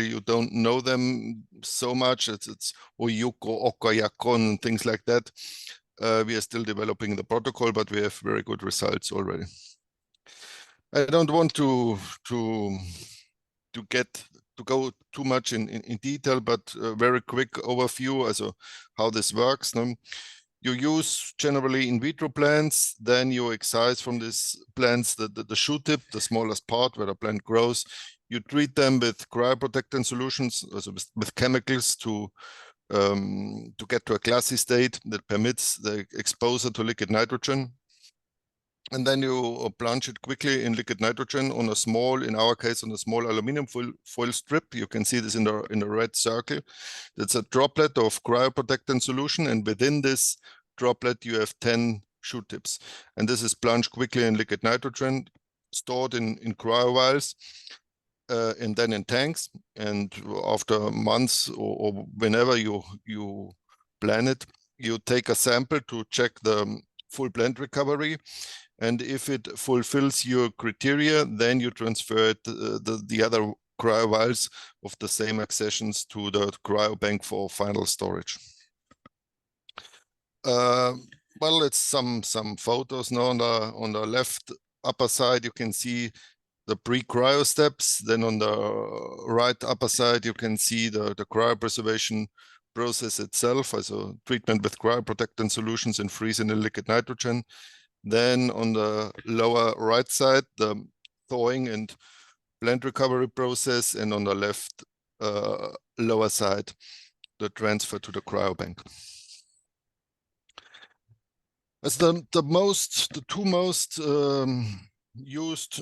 you don't know them so much. It's Oyuko, Okayakon, and things like that. We are still developing the protocol, but we have very good results already. I don't want to go too much in detail, but a very quick overview as how this works. You use generally in vitro plants, then you excise from these plants the shoot tip, the smallest part where the plant grows. You treat them with cryoprotectant solutions, also with chemicals to get to a glassy state that permits the exposure to liquid nitrogen. And then you plunge it quickly in liquid nitrogen on a small, in our case, on a small aluminum foil strip. You can see this in the red circle. It's a droplet of cryoprotectant solution, and within this droplet you have 10 shoot tips. And this is plunged quickly in liquid nitrogen, stored in cryo vials, and then in tanks. And after months or whenever you plan it, you take a sample to check the full plant recovery. And if it fulfills your criteria, then you transfer it, the other cryo vials of the same accessions to the cryo bank for final storage. Well, it's some photos now. On the left upper side, you can see the pre-cryo steps. Then on the right upper side, you can see the cryopreservation process itself, also treatment with cryoprotectant solutions and freezing in liquid nitrogen. Then on the lower right side, the thawing and plant recovery process, and on the left lower side, the transfer to the cryo bank. As the two most used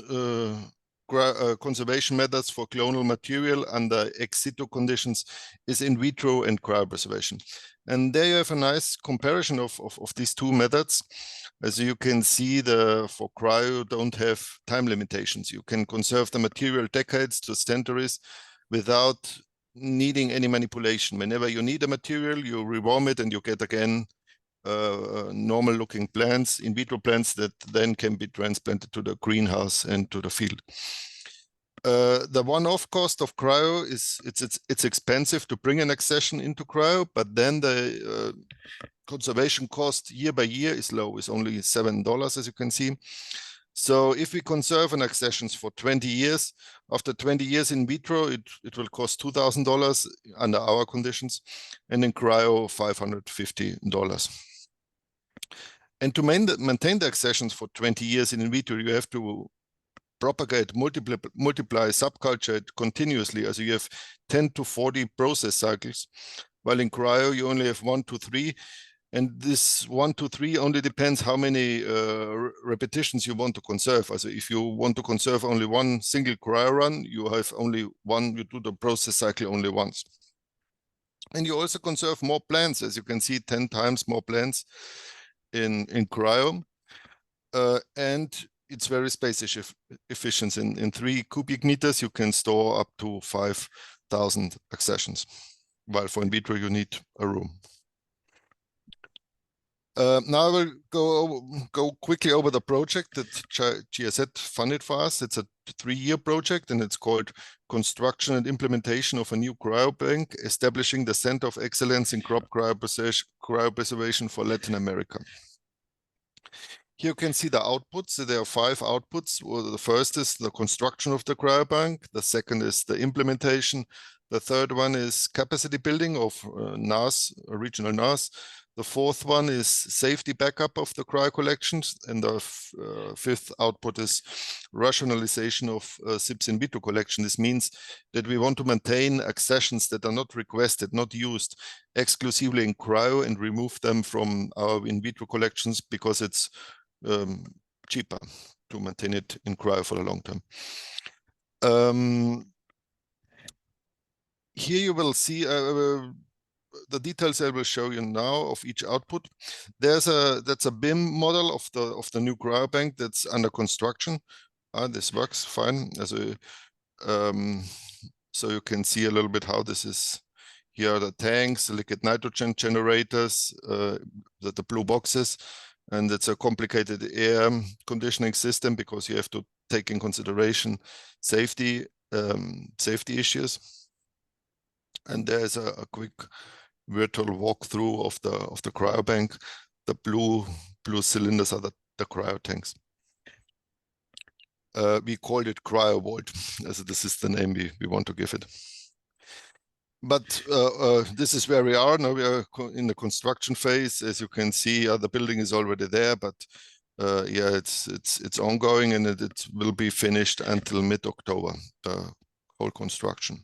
conservation methods for clonal material under ex situ conditions is in vitro and cryopreservation. And there you have a nice comparison of these two methods. As you can see, for cryo don't have time limitations. You can conserve the material decades to centuries without needing any manipulation. Whenever you need a material, you rewarm it and you get again normal looking plants, in vitro plants that then can be transplanted to the greenhouse and to the field. The one-off cost of cryo is it's expensive to bring an accession into cryo, but then conservation cost year by year is low, is only $7, as you can see. So if we conserve an accessions for 20 years, after 20 years in vitro, it will cost $2,000 under our conditions, and in cryo, $550. And to maintain the accessions for 20 years in vitro, you have to propagate, multiply subculture continuously, as you have 10 to 40 process cycles, while in cryo, you only have 1 to 3. And this 1 to 3 only depends how many repetitions you want to conserve. Also, if you want to conserve only one single cryo run, you have only one, you do the process cycle only once. And you also conserve more plants, as you can see, 10 times more plants in cryo. And it's very space efficient. In 3 cubic meters, you can store up to 5,000 accessions, while for in vitro, you need a room. Now I will go quickly over the project that GIZ funded for us. It's a 3-year project, and it's called Construction and Implementation of a New Cryobank, Establishing the Center of Excellence in Crop Cryopreservation for Latin America. Here you can see the outputs. So there are 5 outputs. Well, the first is the construction of the cryobank. The second is the implementation. The third one is capacity building of NAS, regional NAS. The fourth one is safety backup of the cryo collections. And the fifth output is rationalization of SIPs in vitro collection. This means that we want to maintain accessions that are not requested, not used exclusively in cryo, and remove them from our in vitro collections because it's cheaper to maintain it in cryo for a long term. Here you will see the details I will show you now of each output. That's a BIM model of the new cryobank that's under construction. This works fine. So you can see a little bit how this is. Here are the tanks, the liquid nitrogen generators, the blue boxes, and it's a complicated air conditioning system because you have to take in consideration safety issues. And there's a quick virtual walkthrough of the cryobank. The blue cylinders are the cryo tanks. We called it CryoVault, as this is the name we want to give it. But this is where we are now. We are in the construction phase. As you can see, the building is already there, but yeah, it's ongoing, and it will be finished until mid-October, the whole construction.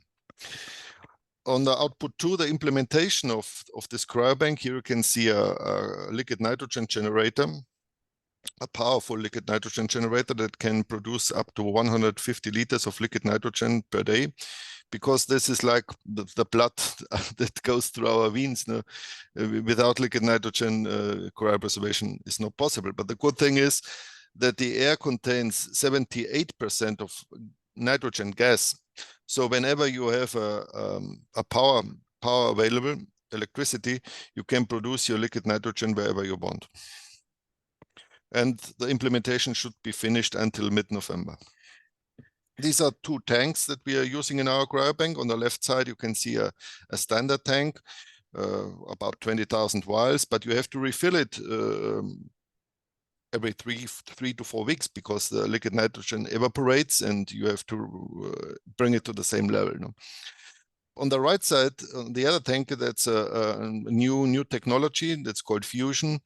On the output 2, the implementation of this cryobank, here you can see a liquid nitrogen generator, a powerful liquid nitrogen generator that can produce up to 150 liters of liquid nitrogen per day, because this is like the blood that goes through our veins. No? Without liquid nitrogen, cryopreservation is not possible. But the good thing is that the air contains 78% of nitrogen gas. So whenever you have a power available, electricity, you can produce your liquid nitrogen wherever you want. And the implementation should be finished until mid-November. These are 2 tanks that we are using in our cryobank. On the left side, you can see a standard tank, about 20,000 vials, but you have to refill it every 3 to 4 weeks because the liquid nitrogen evaporates and you have to bring it to the same level. No? On the right side, on the other tank, that's a new technology that's called fusion.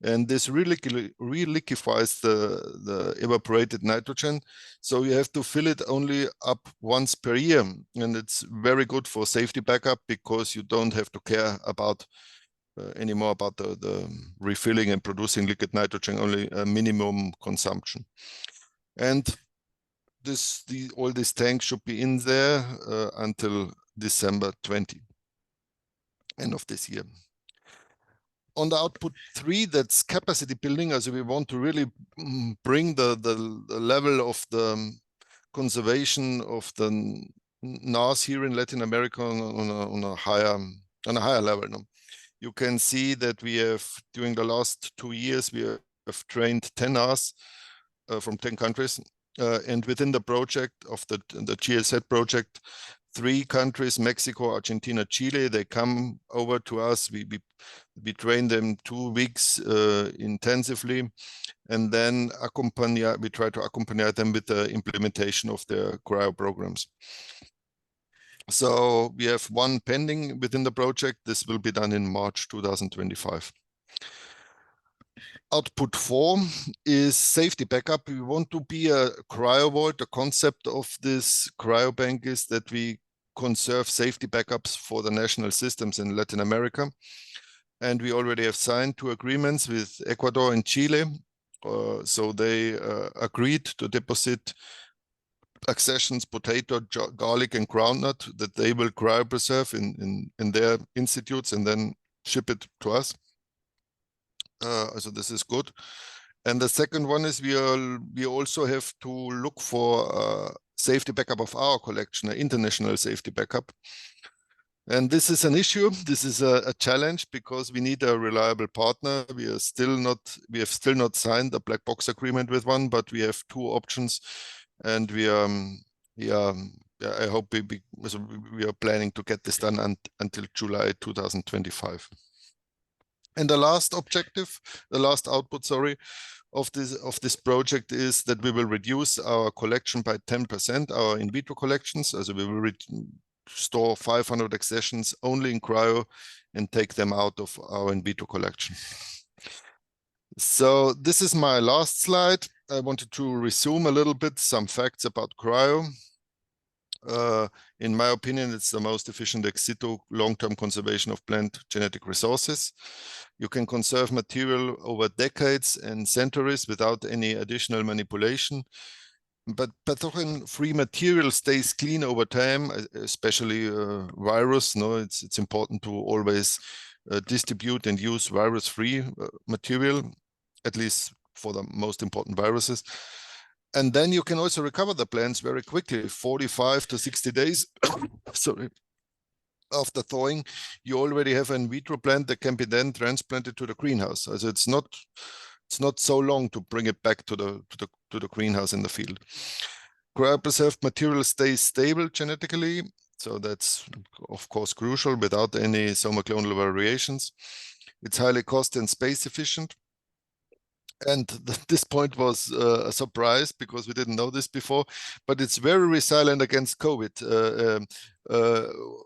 And this reliquefies the evaporated nitrogen. So you have to fill it only up once per year. And it's very good for safety backup because you don't have to care about anymore about the refilling and producing liquid nitrogen, only a minimum consumption. And all these tanks should be in there until December 20, end of this year. On the output 3, that's capacity building. As we want to really bring the level of the conservation of the NAS here in Latin America on a higher level. No? You can see that we have, during the last 2 years, we have trained 10 NAS from 10 countries. And within the project of the GIZ project, 3 countries, Mexico, Argentina, Chile. They come over to us. We train them 2 weeks intensively, and then we try to accompany them with the implementation of their cryo programs. So we have 1 pending within the project. This will be done in March 2025. Output 4 is safety backup. We want to be a cryo vault. The concept of this cryobank is that we conserve safety backups for the national systems in Latin America. And we already have signed 2 agreements with Ecuador and Chile. So they agreed to deposit accessions, potato, garlic, and groundnut that they will cryopreserve in their institutes and then ship it to us. So this is good. And the second one is we also have to look for safety backup of our collection, an international safety backup. And this is an issue. This is a challenge because we need a reliable partner. We have still not signed a black box agreement with one, but we have 2 options, and I hope we are planning to get this done until July 2025. And the last objective, the last output, sorry, of this project is that we will reduce our collection by 10%, our in vitro collections. Also we will store 500 accessions only in cryo and take them out of our in vitro collection. So this is my last slide. I wanted to resume a little bit some facts about cryo. In my opinion, it's the most efficient ex situ long-term conservation of plant genetic resources. You can conserve material over decades and centuries without any additional manipulation. But pathogen-free material stays clean over time, especially virus. No, it's important to always distribute and use virus-free material, at least for the most important viruses. And then you can also recover the plants very quickly, 45 to 60 days. Sorry. After thawing, you already have an in vitro plant that can be then transplanted to the greenhouse. So it's not so long to bring it back to the greenhouse in the field. Cryopreserved material stays stable genetically, so that's of course crucial without any somoclonal variations. It's highly cost and space efficient. And this point was a surprise because we didn't know this before, but it's very resilient against COVID.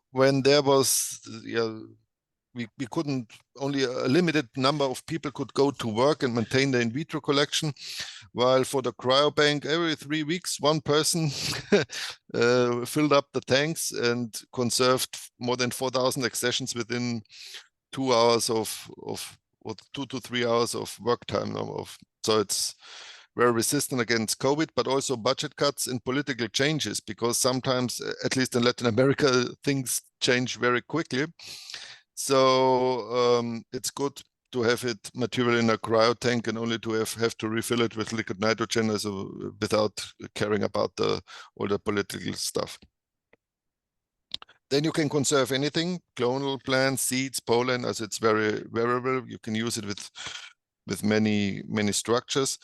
When there was, we couldn't, only a limited number of people could go to work and maintain the in vitro collection, while for the cryobank, every 3 weeks, 1 person filled up the tanks and conserved more than 4,000 accessions within 2 hours of 2 to 3 hours of work time. So it's very resistant against COVID, but also budget cuts and political changes, because sometimes, at least in Latin America, things change very quickly. So it's good to have it material in a cryo tank and only to have to refill it with liquid nitrogen without caring about all the political stuff. Then you can conserve anything, clonal plants, seeds, pollen, as it's very variable. You can use it with many structures.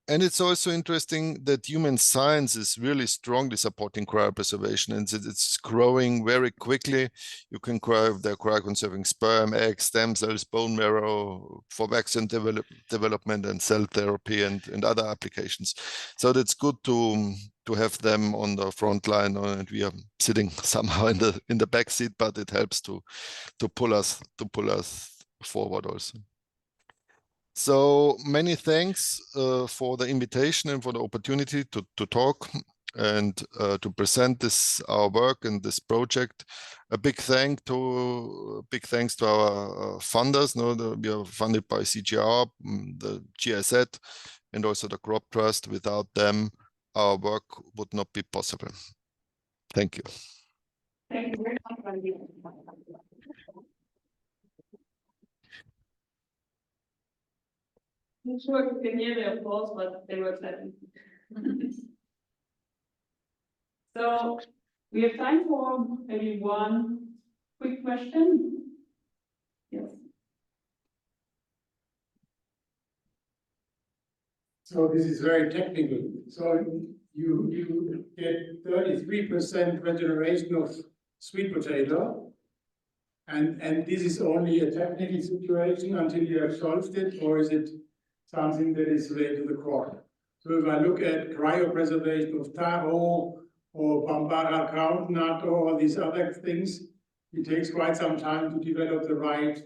And it's also interesting that human science is really strongly supporting cryopreservation, and it's growing very quickly. You can cryoconserving sperm, eggs, stem cells, bone marrow for vaccine development and cell therapy and other applications. So that's good to have them on the front line, and we are sitting somehow in the back seat, but it helps to pull us forward also. So many thanks for the invitation and for the opportunity to talk and to present our work and this project. A big thanks to our funders. We are funded by CGR, the GIZ, and also the Crop Trust. Without them, our work would not be possible. Thank you. Thank you very much. I'm sure you can hear the applause, but they were clapping. So we have time for maybe one quick question. Yes. So this is very technical. So you get 33% regeneration of sweet potato. And this is only a technical situation until you have solved it, or is it something that is related to the crop? So if I look at cryopreservation of taro or Bambara groundnut or all these other things, it takes quite some time to develop the right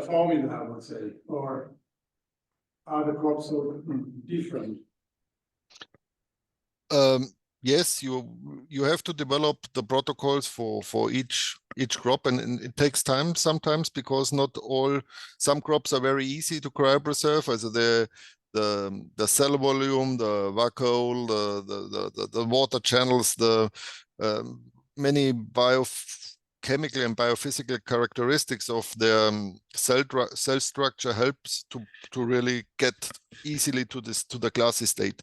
formula, I would say, or are the crops so different? Yes, you have to develop the protocols for each crop, and it takes time sometimes because not some crops are very easy to cryopreserve, as the cell volume, the vacuole, the water channels, the many biochemical and biophysical characteristics of the cell structure helps to really get easily to the glassy state.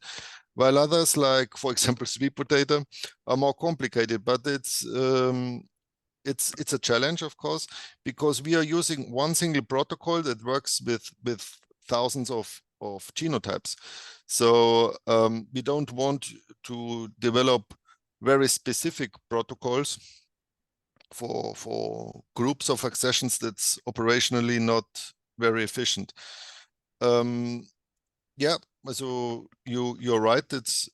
While others, like for example sweet potato, are more complicated, but it's a challenge, of course, because we are using one single protocol that works with thousands of genotypes. So we don't want to develop very specific protocols for groups of accessions that's operationally not very efficient. Yeah, so you're right. It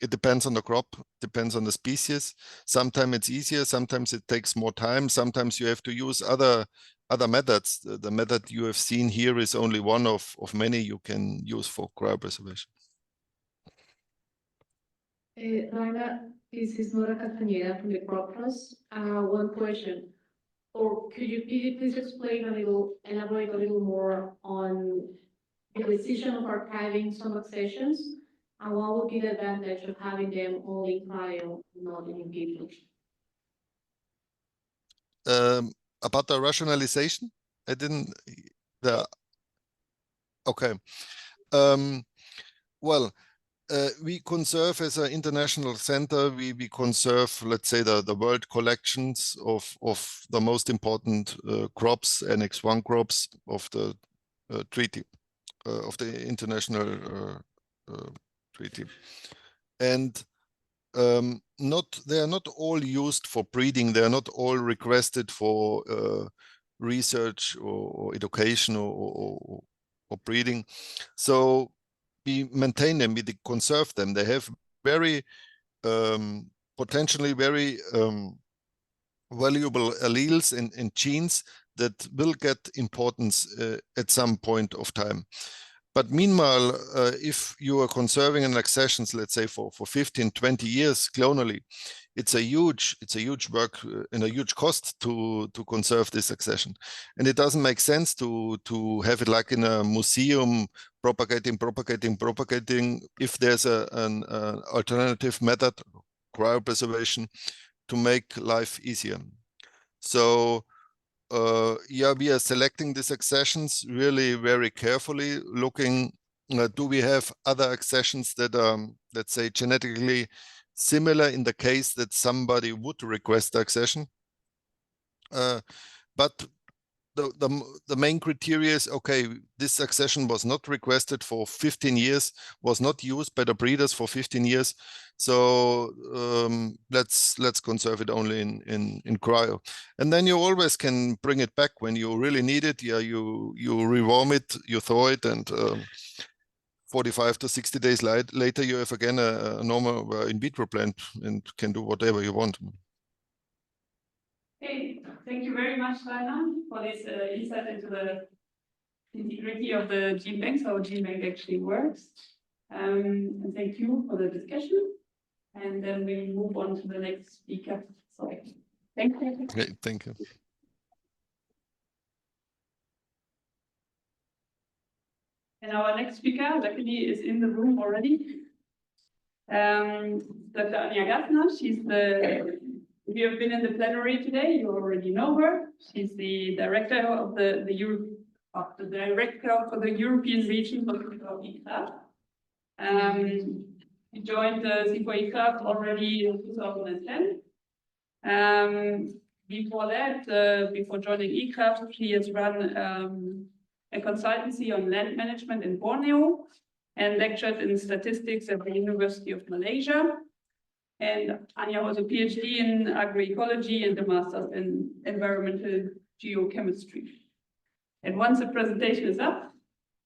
depends on the crop, depends on the species. Sometimes it's easier, sometimes it takes more time. Sometimes you have to use other methods. The method you have seen here is only one of many you can use for cryopreservation. Raina, this is Nora Castañeda from the Crop Plus. One question, or could you please elaborate a little more on the decision of archiving some accessions, and what would be the advantage of having them all in cryo, not in vitro? About the rationalization, I didn't. Okay. Well. We conserve as an international center, we conserve, let's say, the world collections of the most important crops, Annex 1 crops of the treaty, of the international treaty. And they are not all used for breeding, they are not all requested for research or education or breeding. So we maintain them, we conserve them. They have very potentially very valuable alleles and genes that will get importance at some point of time. But meanwhile, if you are conserving an accessions, let's say for 15, 20 years clonally, it's a huge work and a huge cost to conserve this accession. And it doesn't make sense to have it like in a museum, propagating. If there's an alternative method, cryopreservation, to make life easier. So yeah, we are selecting these accessions really very carefully, looking, do we have other accessions that are, let's say, genetically similar in the case that somebody would request the accession. But the main criteria is, okay, this accession was not requested for 15 years, was not used by the breeders for 15 years. So let's conserve it only in cryo. And then you always can bring it back when you really need it. Yeah, you rewarm it, you thaw it, and 45 to 60 days later, you have again a normal in vitro plant and can do whatever you want. Okay, thank you very much, Raina, for this insight into the integrity of the Genebanks, how Genebank actually works. And thank you for the discussion. And then we move on to the next speaker. Sorry. Thank you. Okay, thank you. And our next speaker, luckily, is in the room already. Dr. Anja Gassner, if you have been in the plenary today, you already know her. She's the director of the European region of ICRAF. She joined ICRAF already in 2010. Before that, before joining ICRAF, she has run a consultancy on land management in Borneo. and lectured in statistics at the University of Malaysia. And Anja holds a PhD in agroecology and a master's in environmental geochemistry. And once the presentation is up,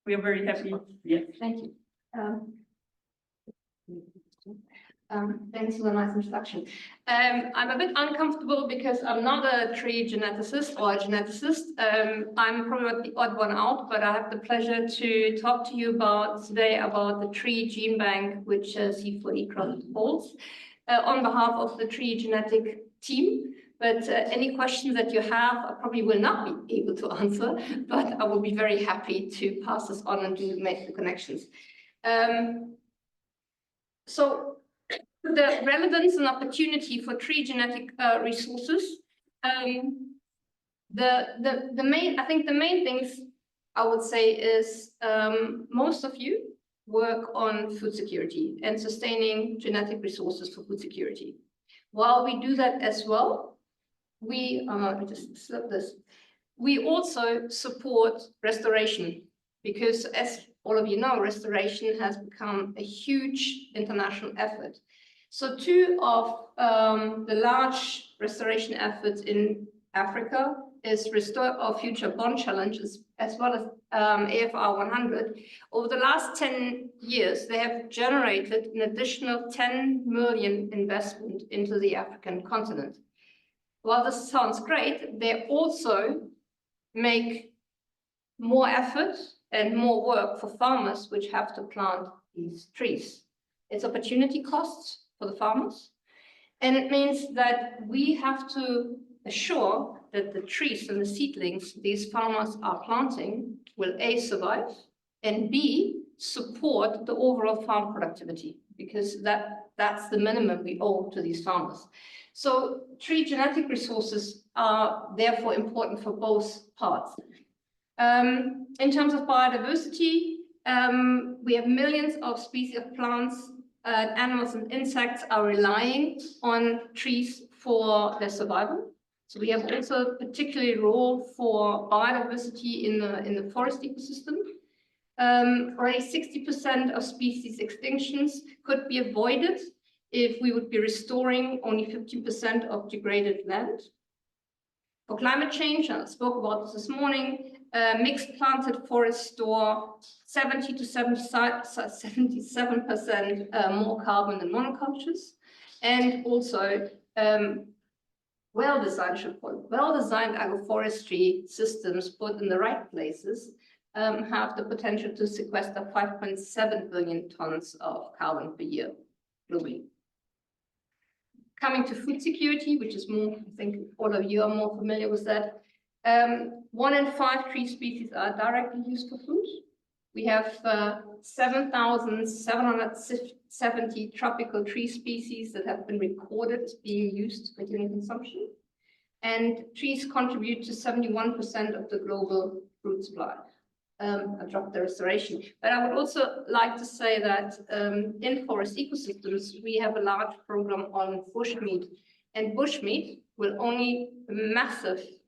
we are very happy. Yes. Thank you. Thanks for the nice introduction. I'm a bit uncomfortable because I'm not a tree geneticist or a geneticist. I'm probably the odd one out, but I have the pleasure to talk to you today about the tree gene bank, which C4E holds, on behalf of the tree genetic team. But any questions that you have, I probably will not be able to answer, but I will be very happy to pass this on and make the connections. So the relevance and opportunity for tree genetic resources. I think the main things I would say is most of you work on food security and sustaining genetic resources for food security. While we do that as well, we also support restoration, because as all of you know, restoration has become a huge international effort. So two of the large restoration efforts in Africa is Restore Our Future Bond Challenges, as well as AFR 100. Over the last 10 years, they have generated an additional 10 million investment into the African continent. While this sounds great, they also make more effort and more work for farmers which have to plant these trees. It's opportunity costs for the farmers. And it means that we have to assure that the trees and the seedlings these farmers are planting will A, survive, and B, support the overall farm productivity, because that's the minimum we owe to these farmers. So tree genetic resources are therefore important for both parts. In terms of biodiversity, we have millions of species of plants, animals and insects are relying on trees for their survival. So we have also a particular role for biodiversity in the forest ecosystem. Already 60% of species extinctions could be avoided if we would be restoring only 50% of degraded land. For climate change, I spoke about this morning, mixed planted forests store 70 to 77% more carbon than monocultures, and also well-designed agroforestry systems put in the right places have the potential to sequester 5.7 billion tons of carbon per year globally. Coming to food security, which is more, I think all of you are more familiar with that. 1 in 5 tree species are directly used for food. We have 7,770 tropical tree species that have been recorded as being used for human consumption. And trees contribute to 71% of the global fruit supply. I dropped the restoration. But I would also like to say that in forest ecosystems, we have a large program on bushmeat. And bushmeat will only a massive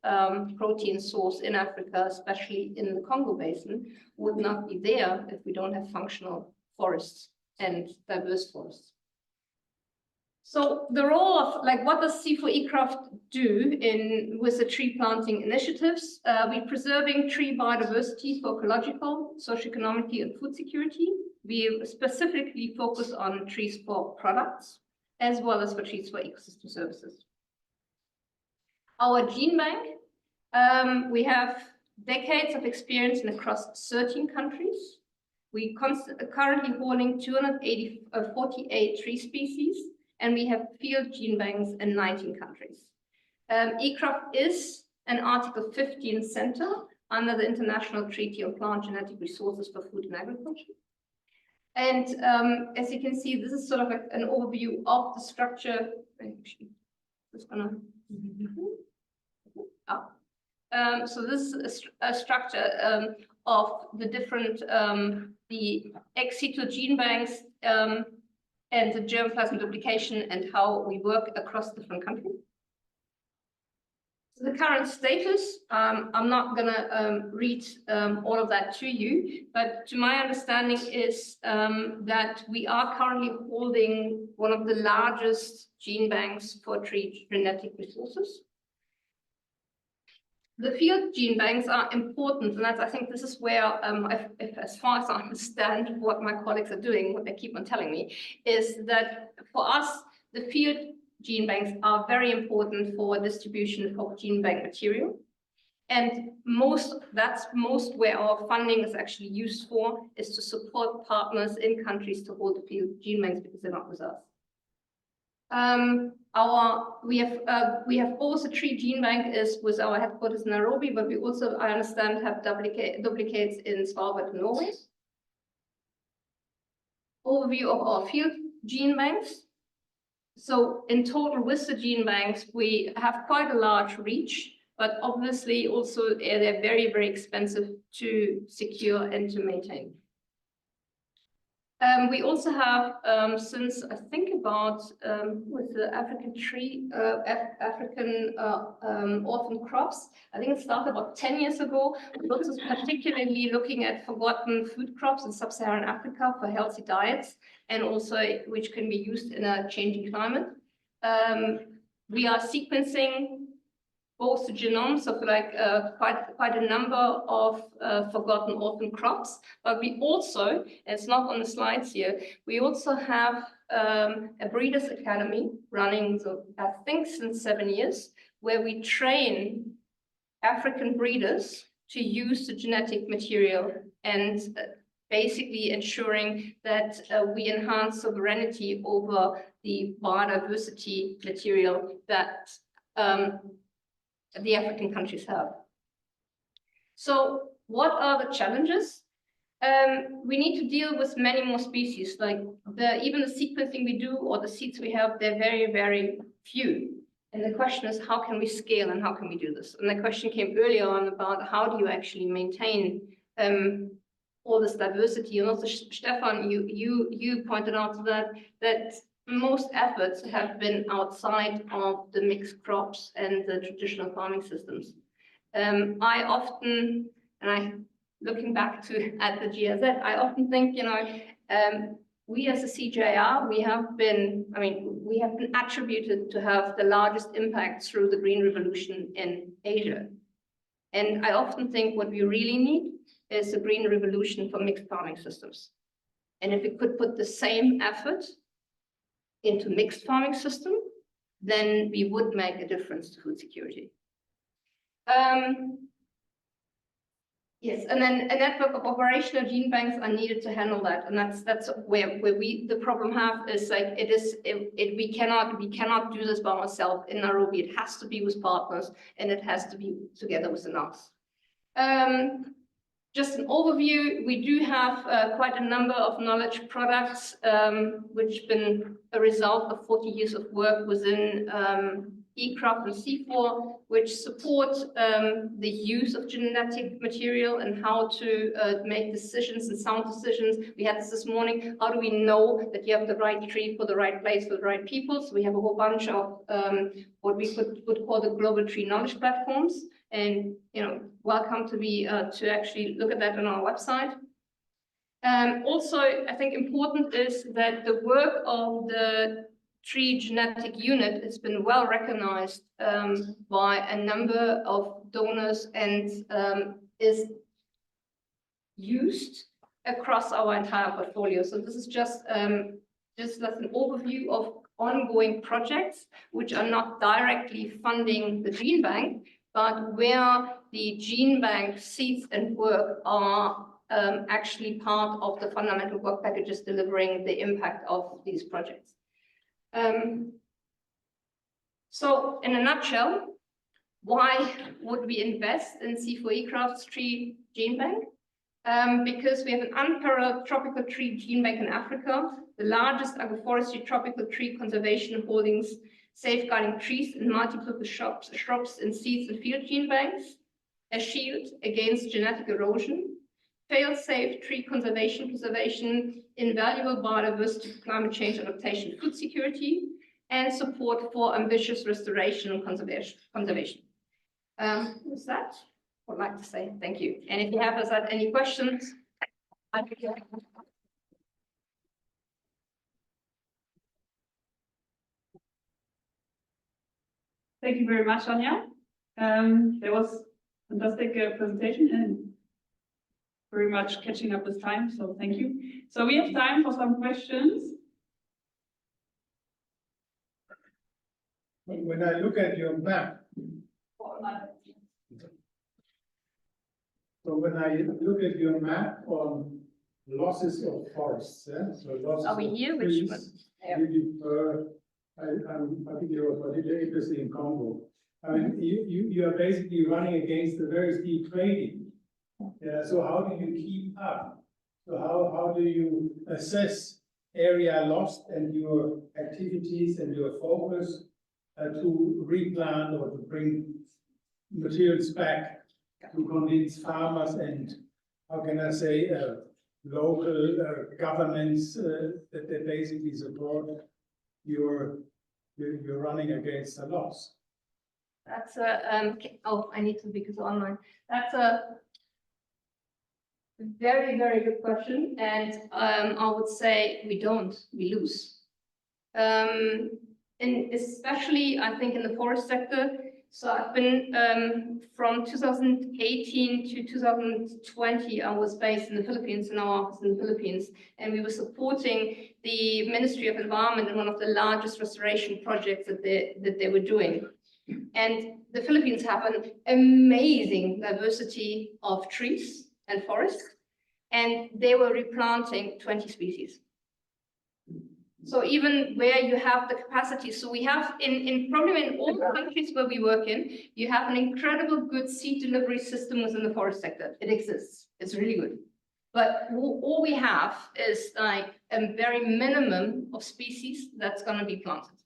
protein source in Africa, especially in the Congo Basin, would not be there if we don't have functional forests and diverse forests. So the role of, like, what does C4E do with the tree planting initiatives? We're preserving tree biodiversity for ecological, socioeconomically, and food security. We specifically focus on trees for products, as well as for trees for ecosystem services. Our gene bank, we have decades of experience in across 13 countries. We currently holding 248 tree species, and we have field gene banks in 19 countries. ECRAFT is an Article 15 center under the International Treaty on Plant Genetic Resources for Food and Agriculture. And as you can see, this is sort of an overview of the structure. So this is a structure of the different, the ex situ gene banks and the germplasm duplication and how we work across different countries. So the current status, I'm not gonna read all of that to you, but to my understanding is that we are currently holding one of the largest gene banks for tree genetic resources. The field gene banks are important, and I think this is where, as far as I understand what my colleagues are doing, what they keep on telling me, is that for us, the field gene banks are very important for distribution of gene bank material. And that's most where our funding is actually used for, is to support partners in countries to hold the field gene banks because they're not with us. We have both a tree gene bank is with our headquarters in Nairobi, but we also, I understand, have duplicates in Svalbard, Norway. Overview of our field gene banks. So in total, with the gene banks, we have quite a large reach, but obviously also they're very, very expensive to secure and to maintain. We also have, since I think about with the African tree, African orphan crops, I think it started about 10 years ago. Lots of particularly looking at forgotten food crops in sub-Saharan Africa for healthy diets, and also which can be used in a changing climate. We are sequencing both the genomes of quite a number of forgotten orphan crops, but we also, it's not on the slides here, we also have a breeders academy running, so I think since 7 years, where we train African breeders to use the genetic material and basically ensuring that we enhance sovereignty over the biodiversity material that the African countries have. So what are the challenges? We need to deal with many more species, like even the sequencing we do or the seeds we have, they're very, very few. And the question is, how can we scale and how can we do this? And the question came earlier on about how do you actually maintain all this diversity? And also, Stefan, you pointed out that most efforts have been outside of the mixed crops and the traditional farming systems. I often, looking back at the GIZ, I often think, we as a CGIAR, we have been attributed to have the largest impact through the Green Revolution in Asia. And I often think what we really need is a Green Revolution for mixed farming systems. And if we could put the same effort into mixed farming system, then we would make a difference to food security. Yes, and then a network of operational gene banks are needed to handle that, and that's where we the problem have is like we cannot do this by ourselves in Nairobi. It has to be with partners, and it has to be together with the NAS. Just an overview, we do have quite a number of knowledge products, which have been a result of 40 years of work within eCrop and C4, which support the use of genetic material and how to make decisions and sound decisions. We had this morning. How do we know that you have the right tree for the right place for the right people? So we have a whole bunch of what we would call the global tree knowledge platforms. And welcome to actually look at that on our website. Also, I think important is that the work of the tree genetic unit has been well recognized by a number of donors and is used across our entire portfolio. So this is just an overview of ongoing projects which are not directly funding the gene bank, but where the gene bank seeds and work are actually part of the fundamental work packages delivering the impact of these projects. So in a nutshell, why would we invest in C4eCraft's tree gene bank? Because we have an unparalleled tropical tree gene bank in Africa, the largest agroforestry tropical tree conservation holdings, safeguarding trees in multiple shrubs and seeds and field gene banks, a shield against genetic erosion, fail-safe tree preservation, invaluable biodiversity, climate change adaptation, food security, and support for ambitious restoration and conservation. With that, I'd like to say thank you. And if you have any questions, I'd be glad. Thank you very much, Anja. There was a fantastic presentation and very much catching up with time, so thank you. So we have time for some questions. When I look at your map, so when I look at your map on losses of forests, so losses Are we of here? Which trees, one? Yeah. I think you were particularly interested in Congo. I mean, you are basically running against the very steep grading. Yeah, so how do you keep up? So how do you assess area lost and your activities and your focus to replant or to bring materials back to convince farmers and, how can I say, local governments that they basically support you're running against a loss? That's a, oh, I need to because online. That's a very, very good question. And I would say we lose. And especially, I think, in the forest sector. So I've been from 2018 to 2020, I was based in the Philippines, in our office in the Philippines, and we were supporting the Ministry of Environment in one of the largest restoration projects that they were doing. And the Philippines have an amazing diversity of trees and forests, and they were replanting 20 species. So even where you have the capacity, so we have probably in all the countries where we work in, you have an incredible good seed delivery system within the forest sector. It exists. It's really good. But all we have is like a very minimum of species that's going to be planted.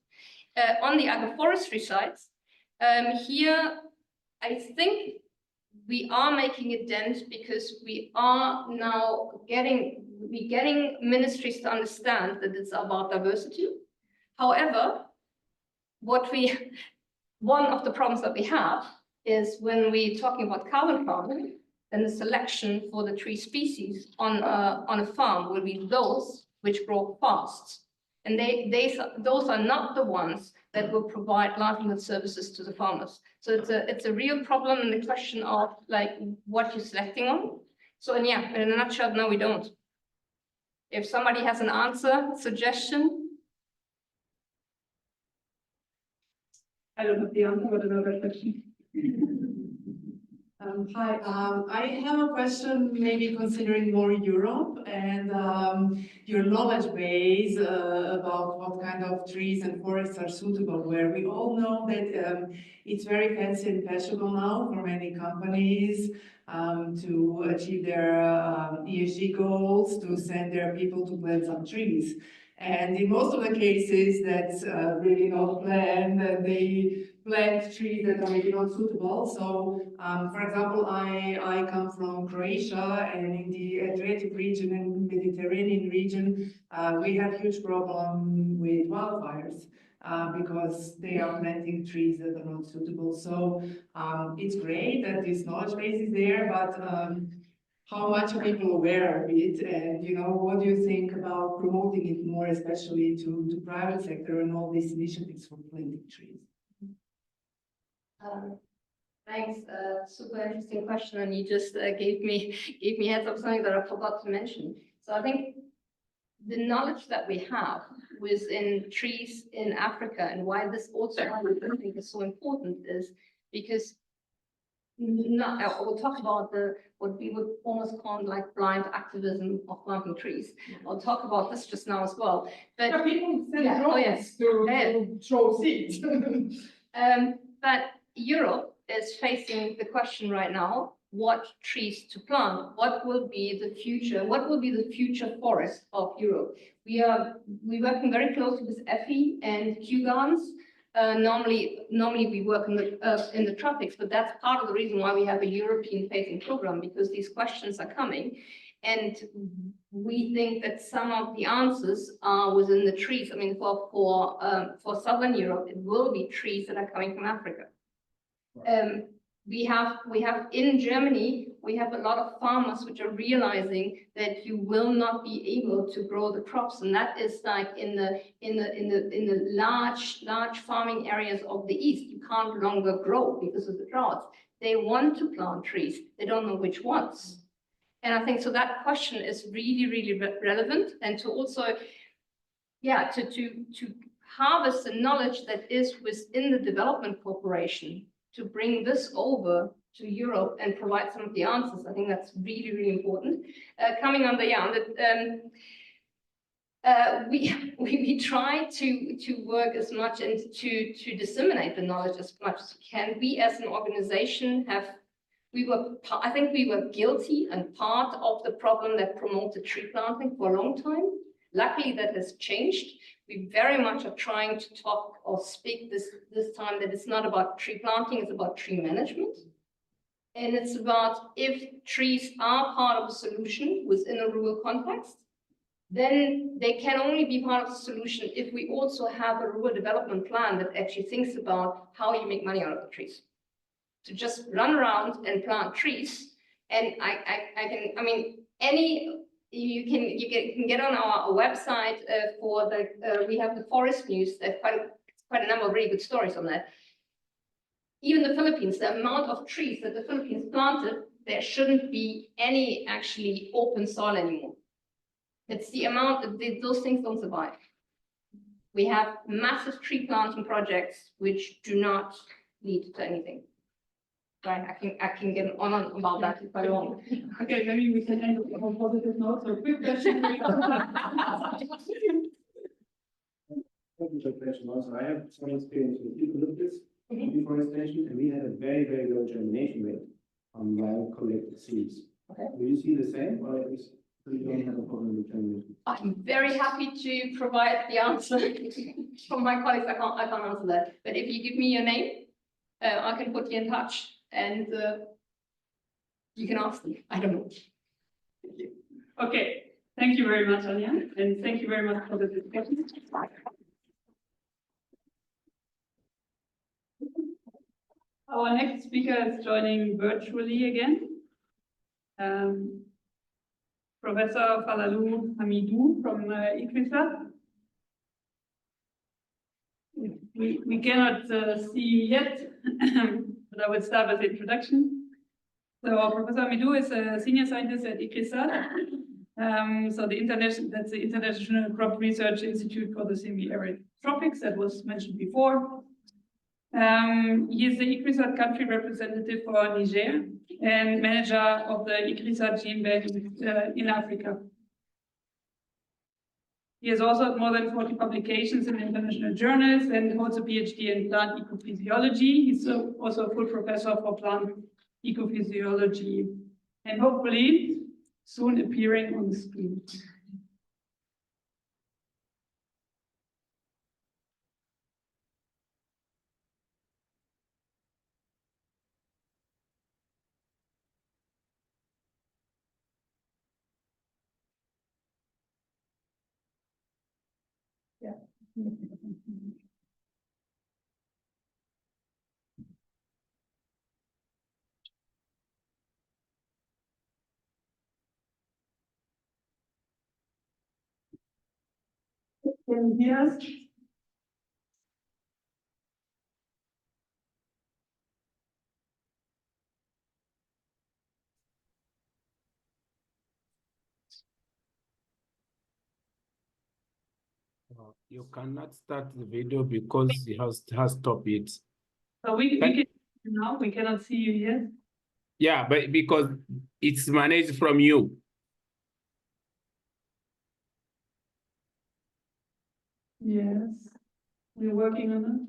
On the agroforestry side, here, I think we are making a dent because we are now getting ministries to understand that it's about diversity. However, one of the problems that we have is when we're talking about carbon farming, then the selection for the tree species on a farm will be those which grow fast. And those are not the ones that will provide livelihood services to the farmers. So it's a real problem in the question of like what you're selecting on. So and yeah, in a nutshell, no, we don't. If somebody has an answer, suggestion. I don't have the answer, but another question. Hi, I have a question maybe considering more Europe and your knowledge base about what kind of trees and forests are suitable, where we all know that it's very fancy and fashionable now for many companies to achieve their ESG goals, to send their people to plant some trees. And in most of the cases, that's really not planned, and they plant trees that are maybe not suitable. So, for example, I come from Croatia, and in the Adriatic region and Mediterranean region, we have huge problem with wildfires because they are planting trees that are not suitable. So it's great that this knowledge base is there, but how much are people aware of it, and what do you think about promoting it more, especially to private sector and all these initiatives for planting trees? Thanks, super interesting question, and you just gave me heads up something that I forgot to mention. So I think the knowledge that we have within trees in Africa, and why this also I think is so important, is because we'll talk about what we would almost call like blind activism of planting trees. I'll talk about this just now as well. But people send drones to throw seeds. But Europe is facing the question right now: what trees to plant? What will be the future? What will be the future forest of Europe? We're working very closely with EFI and Kew Gardens. Normally we work in the tropics, but that's part of the reason why we have a European-facing program, because these questions are coming, and we think that some of the answers are within the trees. I mean, for Southern Europe, it will be trees that are coming from Africa. we have in Germany, we have a lot of farmers which are realizing that you will not be able to grow the crops, and that is like in the large farming areas of the east. You can't longer grow because of the droughts. They want to plant trees, they don't know which ones. And I think so that question is really relevant, and to also, yeah, to harvest the knowledge that is within the development cooperation, to bring this over to Europe and provide some of the answers. I think that's really important. Coming on we try to work as much and to disseminate the knowledge as much as we can. We as an organization I think we were guilty and part of the problem that promoted tree planting for a long time. Luckily, that has changed. We very much are trying to talk or speak this time that it's not about tree planting, it's about tree management. And it's about if trees are part of the solution within a rural context, then they can only be part of the solution if we also have a rural development plan that actually thinks about how you make money out of the trees. To just run around and plant trees, and you can get on our website for we have the forest news. There's quite a number of really good stories on that. Even the Philippines, the amount of trees that the Philippines planted, there shouldn't be any actually open soil anymore. It's the amount that those things don't survive. We have massive tree planting projects which do not lead to anything. I can get on about that if I want. Okay, maybe we can end on a positive note. So quick question. Question also. I have some experience with eucalyptus deforestation, and we had a very low germination rate on wild collected seeds. Okay. Do you see the same, or is you don't have a problem with germination? I'm very happy to provide the answer from my colleagues. I can't answer that, but if you give me your name, I can put you in touch. And you can ask them. I don't know. Thank you. Okay. Thank you very much, Anja, and thank you very much for the discussion. Our next speaker is joining virtually again. Professor Falalu Hamidou from ICRISAT. We cannot see you yet. But I will start with the introduction. So Professor Hamidou is a senior scientist at ICRISAT. That's the International Crop Research Institute for the Semi-Arid Tropics that was mentioned before. He is the ICRISAT country representative for Niger and manager of the ICRISAT Genebanks in Africa. He has also more than 40 publications in international journals and holds a PhD in plant ecophysiology. He's also a full professor for plant ecophysiology and hopefully soon appearing on the screen. Yeah. Can you hear us? You cannot start the video because it has stopped it. So we can now, we cannot see you yet. Yeah, but because it's managed from you. Yes, we're working on it.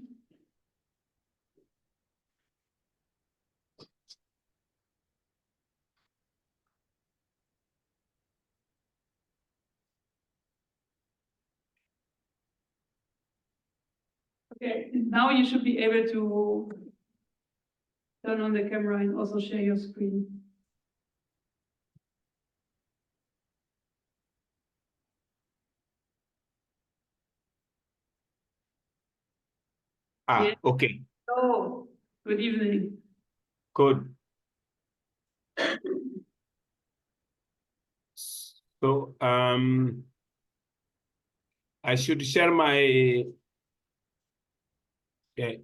Okay, now you should be able to turn on the camera and also share your screen. Ah, Yeah. okay. Oh, good evening. Good. So I should share my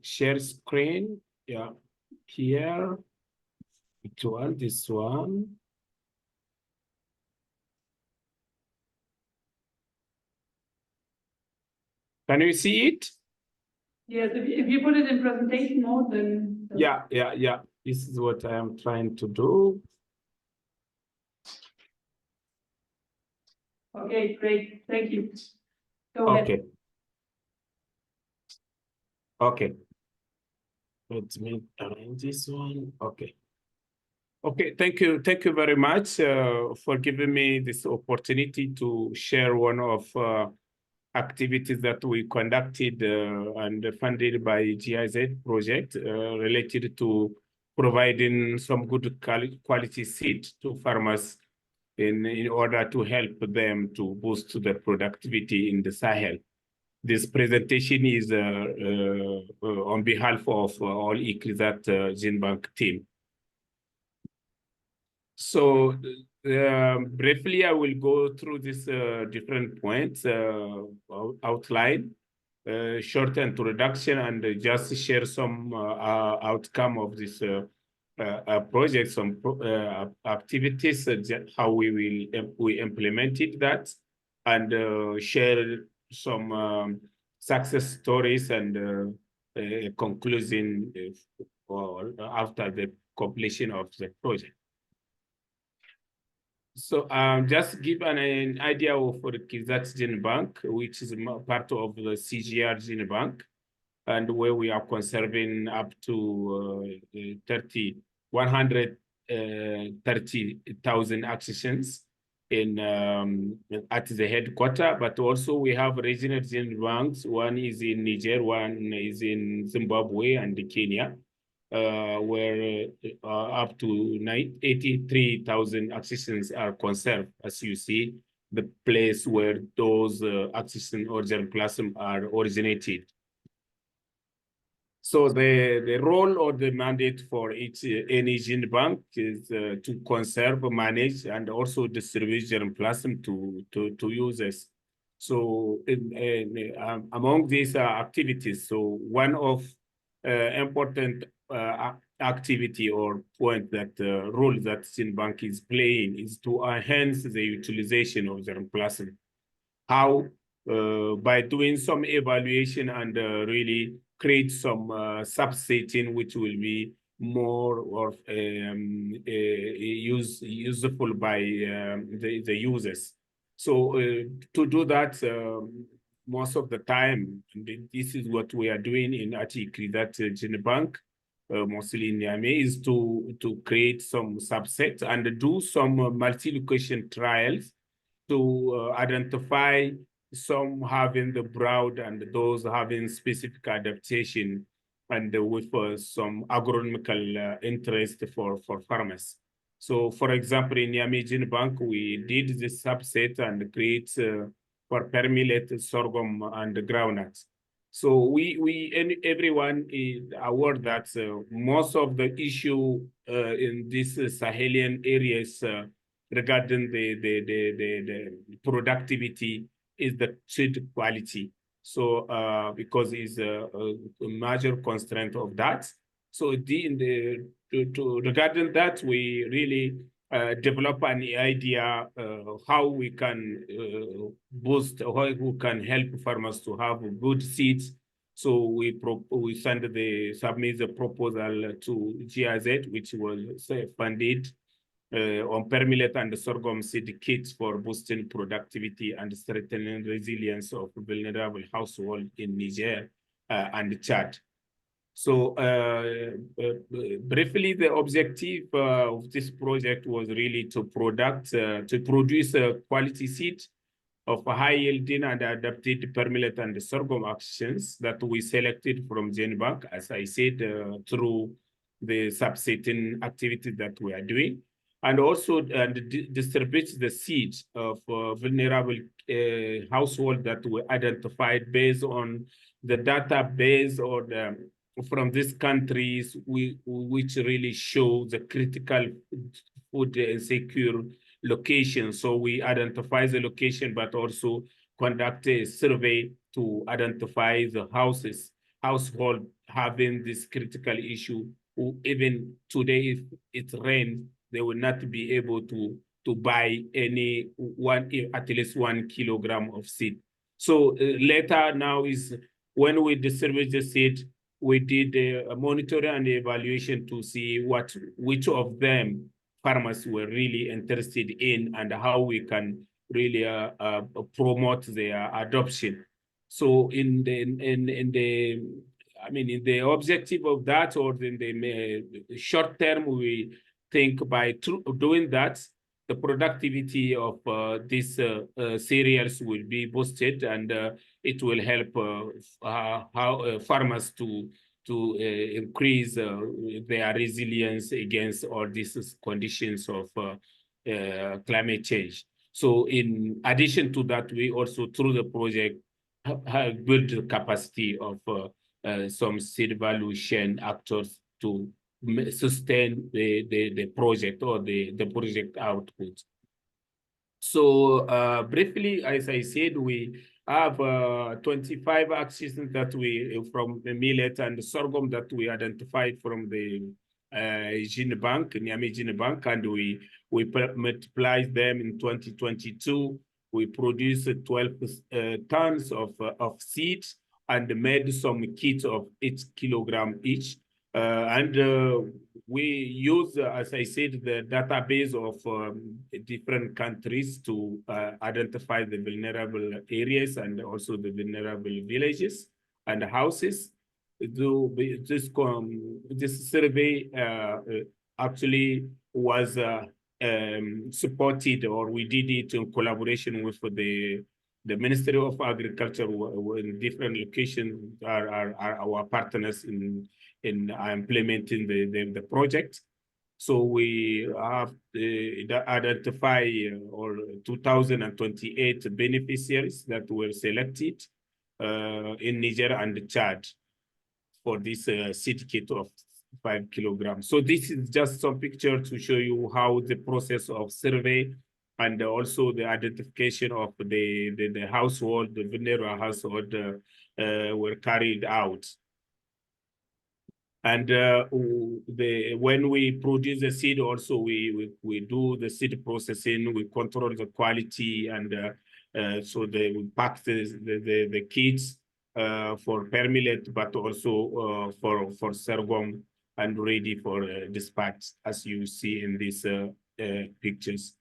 share screen. Yeah, here. Which one? This one. Can you see it? Yes, if you put it in presentation mode, then. Yeah. This is what I am trying to do. Okay, great. Thank you. Go ahead. Okay. Let me arrange this one. Okay. Okay, thank you. Thank you very much for giving me this opportunity to share one of activities that we conducted and funded by GIZ project related to providing some good quality seed to farmers in order to help them to boost their productivity in the Sahel. This presentation is on behalf of all ICRIZAT Genebanks team. So briefly, I will go through these different points, outline, short introduction, and just share some outcome of this project, some activities, how we implemented that, and share some success stories and conclusion after the completion of the project. So just give an idea of the ICRIZAT Genebanks, which is part of the CGR Genebanks, and where we are conserving up to 130,000 accessions in at the headquarters, but also we have regional Genebanks. One is in Niger, one is in Zimbabwe and Kenya. Where up to 83,000 accessions are conserved, as you see, the place where those accession or germplasm are originated. So the role or the mandate for each any Genebanks is to conserve, manage, and also distribute germplasm to users. So among these activities, so one of important activity or point that role that Genebanks is playing is to enhance the utilization of germplasm. How? By doing some evaluation and really create some subsetting which will be more or useful by the users. So to do that, most of the time, this is what we are doing in ICRIZAT Genebanks, mostly in Niamey, is to create some subsets and do some multi-location trials to identify some having the broad and those having specific adaptation and with some agronomical interest for farmers. So for example, in Niamey Genebanks, we did this subset and create for permeate, sorghum, and groundnuts. So everyone is aware that most of the issue in these Sahelian areas regarding the productivity is the seed quality. So because it's a major constraint of that. So regarding that, we really develop an idea how we can boost, how we can help farmers to have good seeds. So we submit the proposal to GIZ, which was funded on permeate and sorghum seed kits for boosting productivity and strengthening resilience of vulnerable households in Niger and Chad. So briefly, the objective of this project was really to produce a quality seed of high yielding and adapted permeate and sorghum accessions that we selected from Genebanks, as I said, through the subsetting activities that we are doing, and also distribute the seeds of vulnerable households that we identified based on the database or the from these countries, which really show the critical food insecure location. So we identify the location, but also conduct a survey to identify the household having this critical issue, who even today, if it rains, they will not be able to buy any at least 1 kilogram of seed. So later now is when we distribute the seed, we did a monitoring and evaluation to see which of them farmers were really interested in and how we can really promote their adoption. So in the objective of that, or in the short term, we think by doing that, the productivity of these cereals will be boosted, and it will help farmers to increase their resilience against all these conditions of climate change. So in addition to that, we also, through the project, have built the capacity of some seed value chain actors to sustain the project or the project output. So briefly, as I said, we have 25 axes that we, from the millet and the sorghum, that we identified from the Genebanks, Niamey Genebanks, and we multiplied them in 2022. We produced 12 tons of seeds and made some kits of 8 kilograms each. We use, as I said, the database of different countries to identify the vulnerable areas and also the vulnerable villages and houses. This survey actually was supported, or we did it in collaboration with the Ministry of Agriculture, in different locations are our partners in implementing the project. So we have identified 2,028 beneficiaries that were selected in Niger and Chad for this seed kit of 5 kilograms. So this is just some picture to show you how the process of survey and also the identification of the household, the vulnerable household were carried out. And when we produce the seed, also we do the seed processing, we control the quality, and so we pack the kits for permillet, but also for sorghum, and ready for dispatch, as you see in these pictures.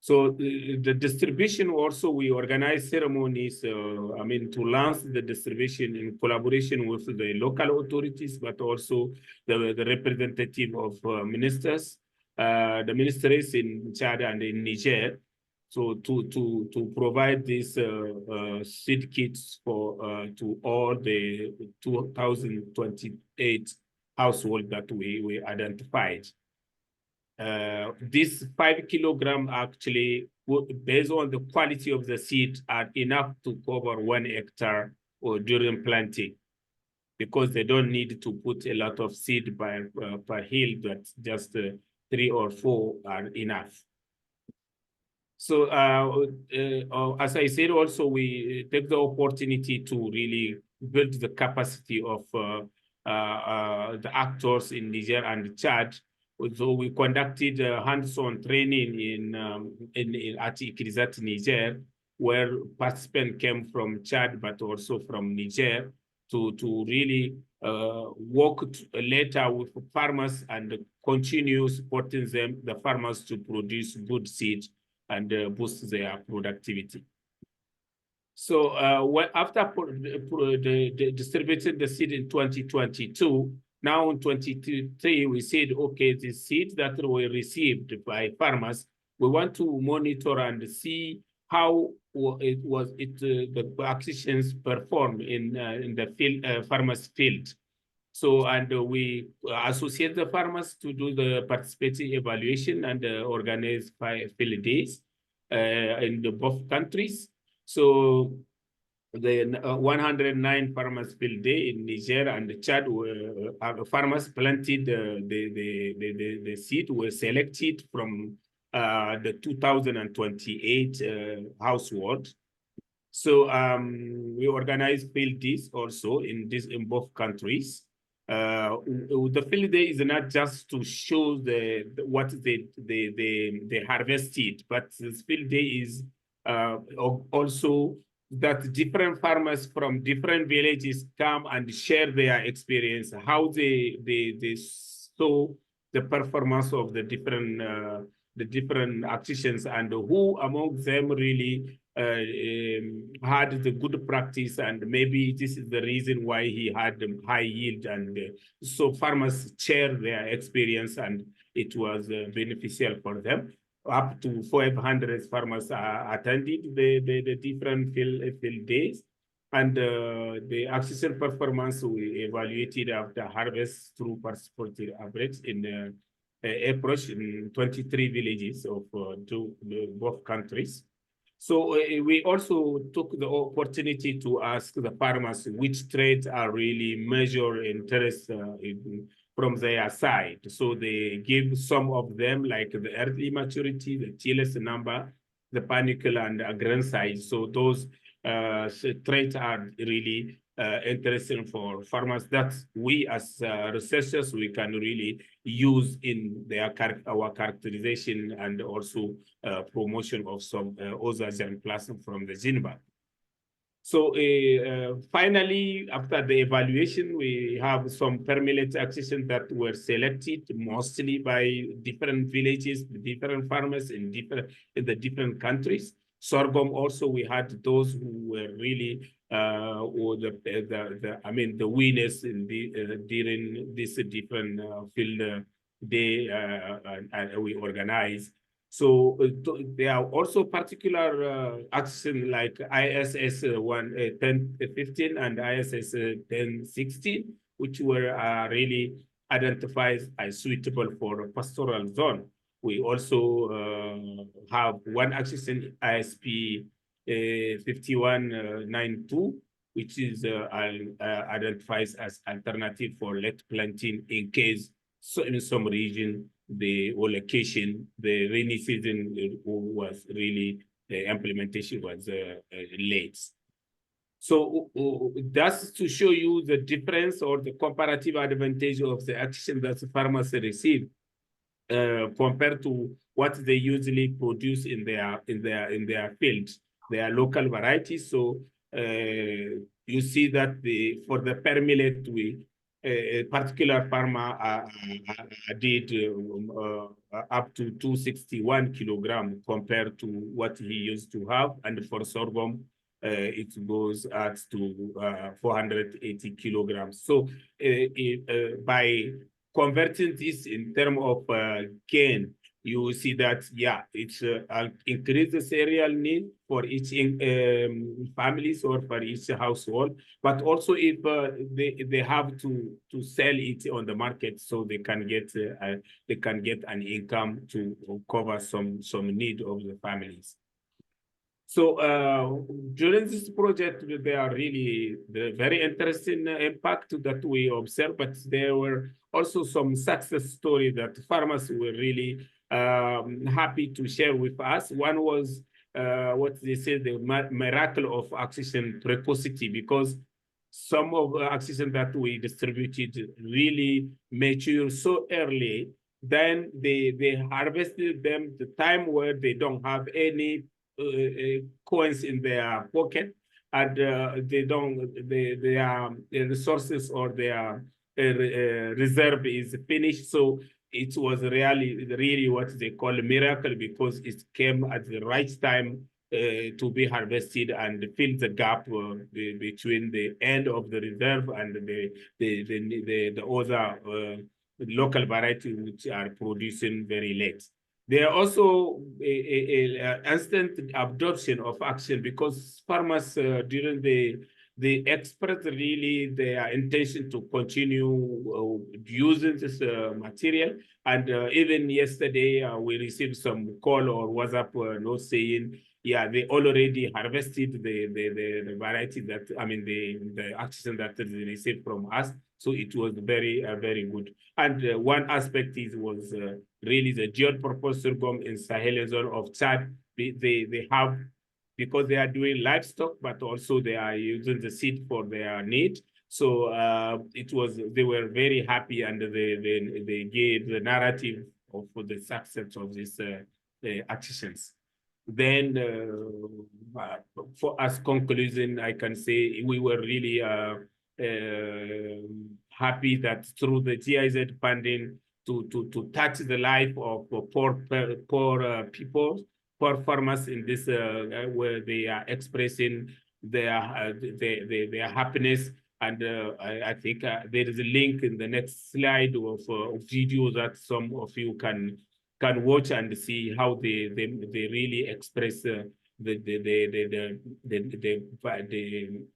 So the distribution also, we organize ceremonies, to launch the distribution in collaboration with the local authorities, but also the representative of ministers, the ministries in Chad and in Niger. So to provide these seed kits for to all the 2,028 households that we identified. This 5 kilogram actually, based on the quality of the seed, are enough to cover 1 hectare or during planting, because they don't need to put a lot of seed per hill, but just 3 or 4 are enough. So as I said, also we take the opportunity to really build the capacity of the actors in Niger and Chad. So we conducted hands-on training in BMZGIZ, Niger, where participants came from Chad, but also from Niger, to really work later with farmers and continue supporting the farmers to produce good seed and boost their productivity. So after distributing the seed in 2022, now in 2023, we said, okay, the seeds that were received by farmers, we want to monitor and see how the acquisitions perform in the field, farmers' field. So, and we associate the farmers to do the participating evaluation and organize field days in both countries. So the 109 farmers field day in Niger and Chad were farmers planted the seed were selected from the 2028 household. So we organize field days also in both countries. The field day is not just to show what they harvested, but this field day is also that different farmers from different villages come and share their experience, how they saw the performance of the different artisans, and who among them really had the good practice, and maybe this is the reason why he had high yield. And so farmers share their experience, and it was beneficial for them. Up to 500 farmers attended the different field days. And the artisan performance we evaluated after harvest through participative average in approach in 23 villages of both countries. So we also took the opportunity to ask the farmers which traits are really major interest from their side. So they give some of them, like the early maturity, the tillage number, the panicle, and grain size. So those traits are really interesting for farmers that we as researchers, we can really use in our characterization and also promotion of some other germplasm from the Genebanks. So finally, after the evaluation, we have some permanent accessions that were selected mostly by different villages, different farmers in the different countries. Sorghum also, we had those who were really the winners in during this different field day we organize. So there are also particular action like ISS 1015 and ISS 1016, which were really identified as suitable for a pastoral zone. We also have one action ISP 5192, which is identified as alternative for late planting in case in some region or location, the rainy season was really, the implementation was late. So that's to show you the difference or the comparative advantage of the action that the farmers receive compared to what they usually produce in their field, their local varieties. So you see that for the per millet, a particular farmer did up to 261 kilogram compared to what he used to have, and for sorghum it goes up to 480 kilograms. So by converting this in terms of gain, you will see that, yeah, it's increase the cereal need for each families or for each household, but also if they have to sell it on the market, so they can get an income to cover some need of the families. So during this project, there are really very interesting impact that we observed, but there were also some success stories that farmers were really happy to share with us. One was what they say, the miracle of accession precocity, because some of the accession that we distributed really mature so early, then they harvested them the time where they don't have any coins in their pocket, and their resources or their reserve is finished. So it was really what they call a miracle, because it came at the right time to be harvested and fill the gap between the end of the reserve and the other local variety which are producing very late. There are also a instant adoption of action, because farmers during the express really their intention to continue using this material. And even yesterday, we received some call or WhatsApp note saying yeah, they already harvested the variety that, I mean, the oxygen that they received from us. So it was very, very good. And one aspect was really the dual-purpose sorghum in Sahel zone of Chad. They have, because they are doing livestock, but also they are using the seed for their need. So they were very happy, and they gave the narrative of the success of these actions. Then for us conclusion, I can say we were really happy that through the GIZ funding to touch the life of poor people, poor farmers in this where they are expressing their happiness. And I think there is a link in the next slide of video that some of you can watch and see how they really express the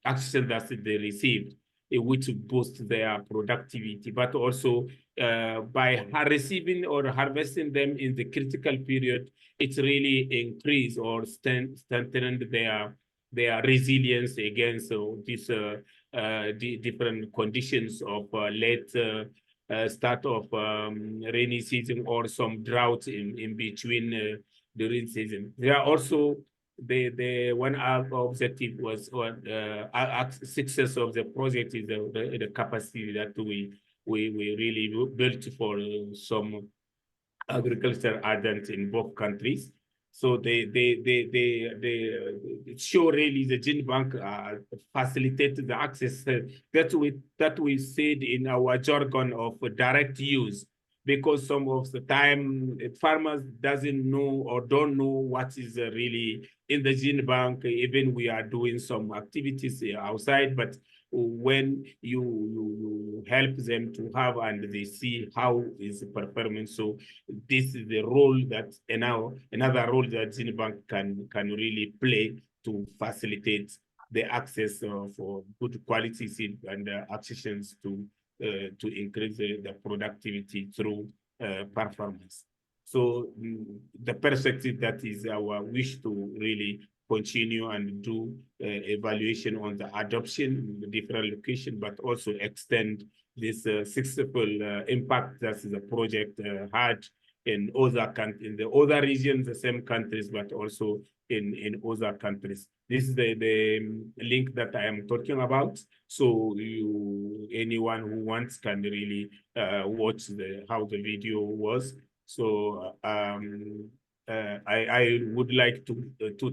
action that they received, which boosts their productivity, but also by receiving or harvesting them in the critical period, it's really increased or strengthened their resilience against these different conditions of late start of rainy season or some drought in between during season. There are also the one objective was success of the project is the capacity that we really built for some agriculture ardent in both countries. So they show really the Genebanks facilitated the access that we said in our jargon of direct use, because some of the time farmers doesn't know or don't know what is really in the Genebank. Even we are doing some activities outside, but when you help them to have and they see how is the performance. So this is the role that another role that Genebank can really play to facilitate the access for good quality seed and actions to increase the productivity through performance. So the perspective that is our wish to really continue and do evaluation on the adoption in the different locations, but also extend this successful impact that the project had in the other regions, the same countries, but also in other countries. This is the link that I am talking about. So anyone who wants can really watch how the video was. So I would like to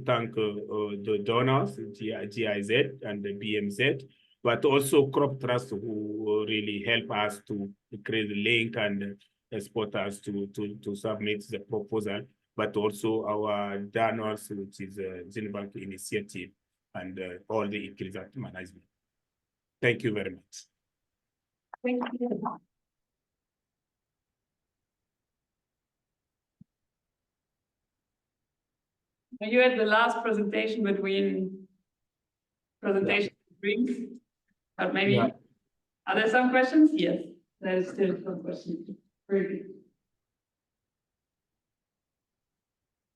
thank the donors, GIZ and the BMZ, but also Crop Trust, who really help us to create the link and support us to submit the proposal, but also our donors, which is Genebank Initiative and all the increased management. Thank you very much. Thank you. You had the last presentation between presentation and drinks, but maybe are there some questions? Yes, there is still some questions. Very good.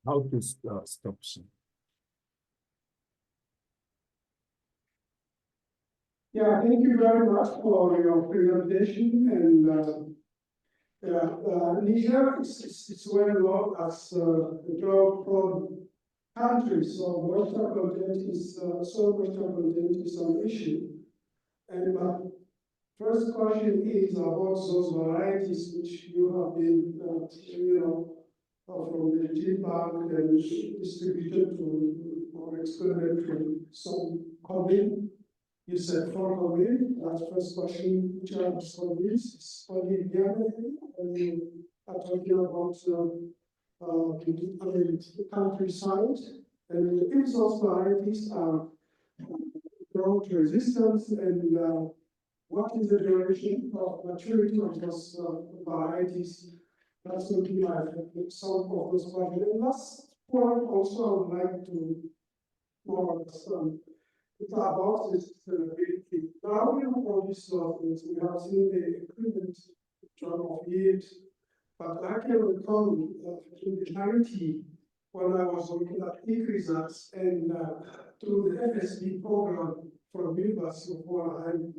How to stop? Yeah, thank you very much for your presentation. And Niger is well known as a drought-prone country, so moisture content is an issue. And my first question is about those varieties which you have been, from the Genebank and distributed to or experimented to some coming. You said 4 coming. That's first question. Which are the comings? It's only in Ghana, and you are talking about the countryside. And if those varieties are drought resistant, and what is the duration of maturity of those varieties? That's going to be some of those questions. And last point also I would like to more understand. It's about this sustainability. Now we have all these things. We have seen the equipment drop of yield, but I can recall in the 90s, when I was looking at e-results and through the FSP program from University of Warheim,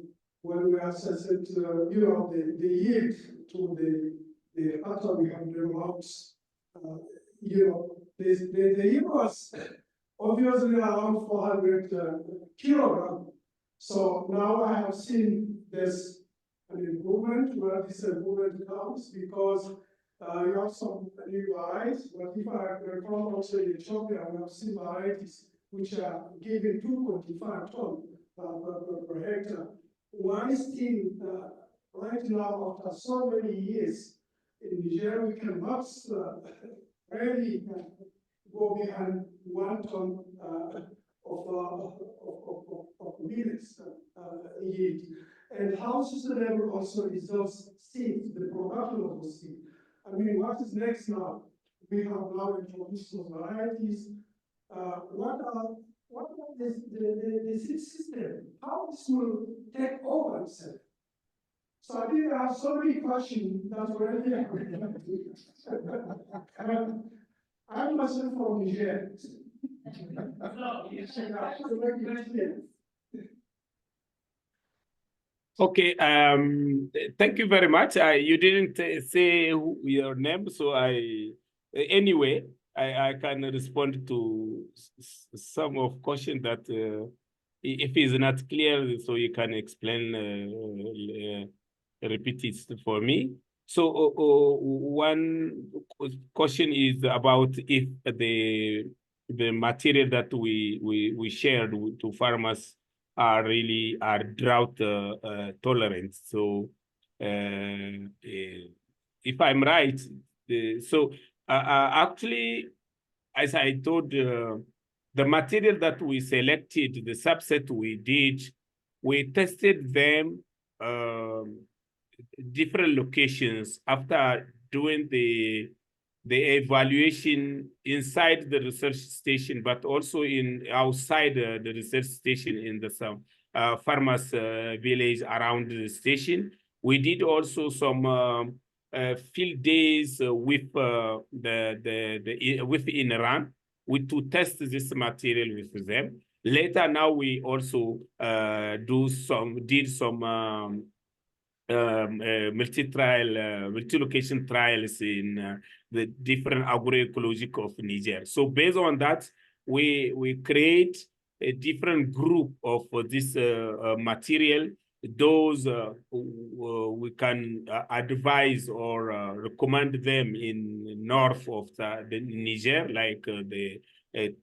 when we assessed, the yield to the atom we have developed, the yield was obviously around 400 kilogram. So now I have seen there's an improvement where this improvement comes because you have some new varieties, but if I recall also in Ethiopia, we have seen varieties which are given 2.5 tons per hectare. Why still, right now, after so many years, in Nigeria, we cannot really go behind 1 ton of millets yield. And how sustainable also is those seeds, the production of those seeds. I mean, what is next now? We have now introduced those varieties. What are the seed system? How this will take over itself? So I think I have so many questions that already I'm myself from Nigeria. Okay, thank you very much. You didn't say your name, so anyway, I can respond to some of questions that if it's not clear, so you can explain, repeat it for me. So one question is about if the material that we shared to farmers are drought tolerant. So if I'm right, actually, as I told, the material that we selected, the subset we did, we tested them different locations after doing the evaluation inside the research station, but also outside the research station in the farmers village around the station. We did also some field days with in Iran to test this material with them. Later, now we also did some multi-location trials in the different agroecological of Niger. So based on that, we create a different group of this material. Those we can advise or recommend them in north of the Niger, like the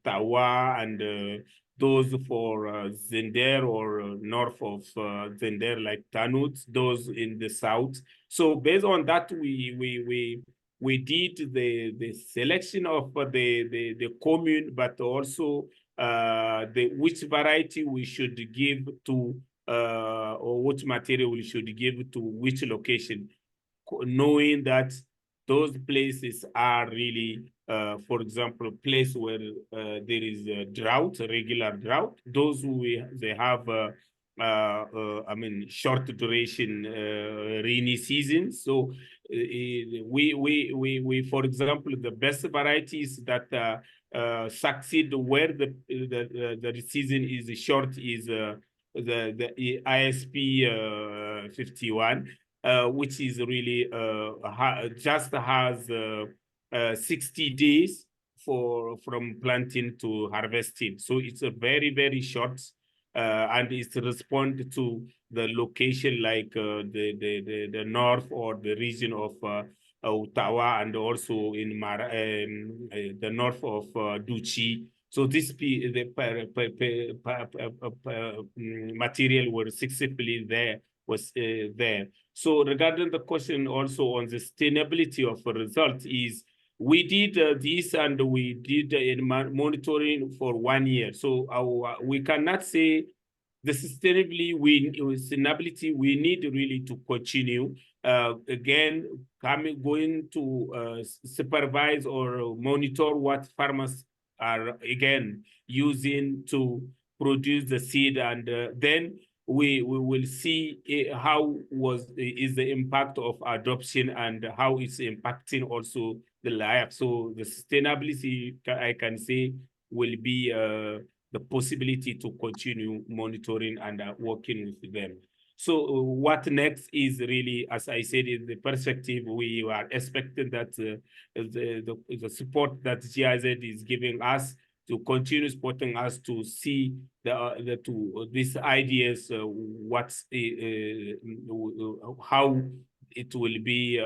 Tawa and those for Zender or north of Zender, like Tanut, those in the south. So based on that, we did the selection of the commune, but also which variety we should give to or which material we should give to which location, knowing that those places are really, for example, place where there is a drought, a regular drought. Those they have, I mean, short duration rainy season. So we for example, the best varieties that succeed where the season is short is the ISP 51. Which is really just has 60 days from planting to harvesting. So it's a very short, and it's respond to the location, like the north or the region of Ottawa, and also in the north of Duchi. So this material were successfully was there. So regarding the question also on the sustainability of the result is, we did this and we did in monitoring for 1 year. So we cannot say the sustainability we need really to continue. Again, going to supervise or monitor what farmers are again using to produce the seed, and then we will see how is the impact of adoption and how it's impacting also life. So the sustainability, I can say, will be the possibility to continue monitoring and working with them. So what next is really, as I said, in the perspective, we are expecting that the support that GIZ is giving us to continue supporting us to see these ideas, how it will be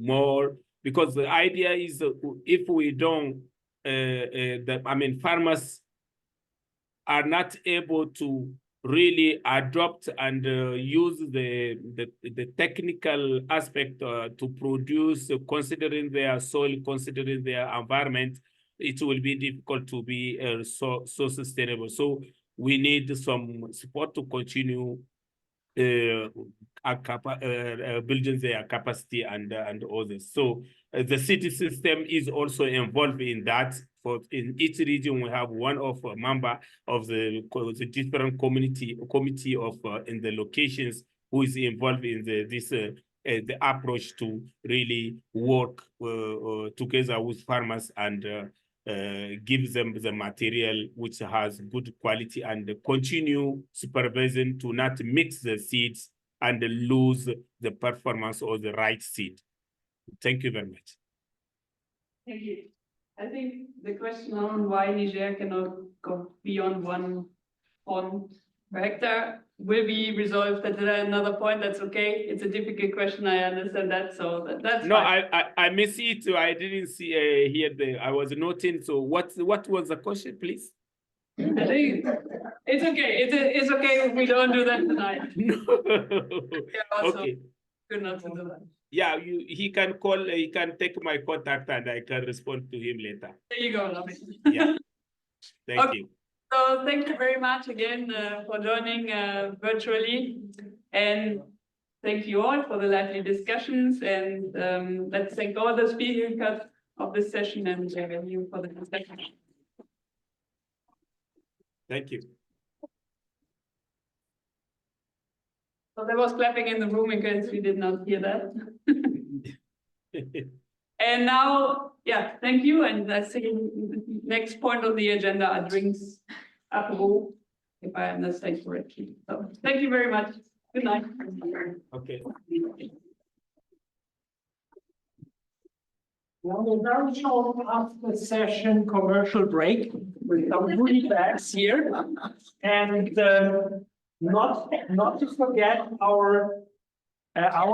more, because the idea is if we don't, farmers are not able to really adopt and use the technical aspect to produce, considering their soil, considering their environment, it will be difficult to be so sustainable. So we need some support to continue building their capacity and others. So the city system is also involved in that. For in each region, we have one of a member of the different committee of in the locations who is involved in the approach to really work together with farmers and give them the material which has good quality and continue supervision to not mix the seeds and lose the performance or the right seed. Thank you very much. Thank you. I think the question on why Niger cannot go beyond 1 ton per hectare will be resolved at another point. That's okay. It's a difficult question. I understand that. So that's no, fine. I miss it. I didn't see here. I was noting. So what was the question, please? I think it's okay. It's okay if we don't do that tonight. No. Yeah, also, okay. good not to do that. Yeah, he can call. He can take my contact and I can respond to him later. There you go, lovely. Yeah. Thank you. So thank you very much again for joining virtually, and thank you all for the lively discussions. And let's thank all the speakers of this session and you for the discussion. Thank you. So there was clapping in the room in case we did not hear that. And now, yeah, thank you. And I think next point on the agenda are drinks, apéro, if I understand correctly. So thank you very much. Good night. Okay. Now we're very short after session commercial break with some goodie bags here, and not to forget our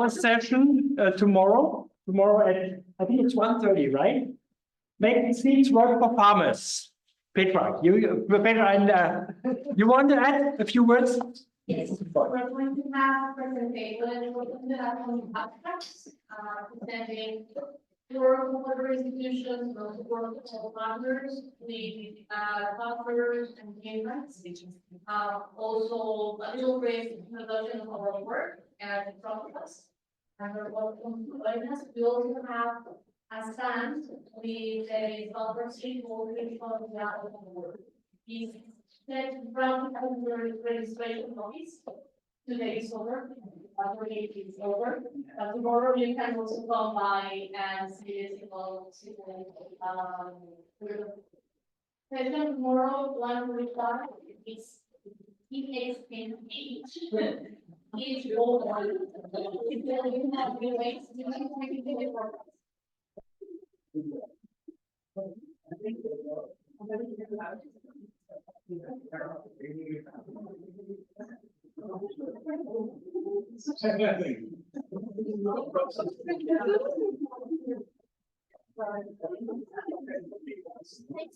session tomorrow. Tomorrow at I think it's 1:30, right? Making seeds work for farmers. Petra, Petra, and you want to add a few words? Yes, we're going to have a presentation, we're going to have some abstracts, presenting your water institutions, water partners, the partners and payments. Also a little brief introduction of our work and process. And we're welcome to join us. We also have a stand with a software sheet for which one of the work. Is that from the registration office today is over. Today is over. Tomorrow you can also come by and see it about session tomorrow 1:45. It's EXNH. Each old one. If you have been waiting, you can take it for us. Thanks,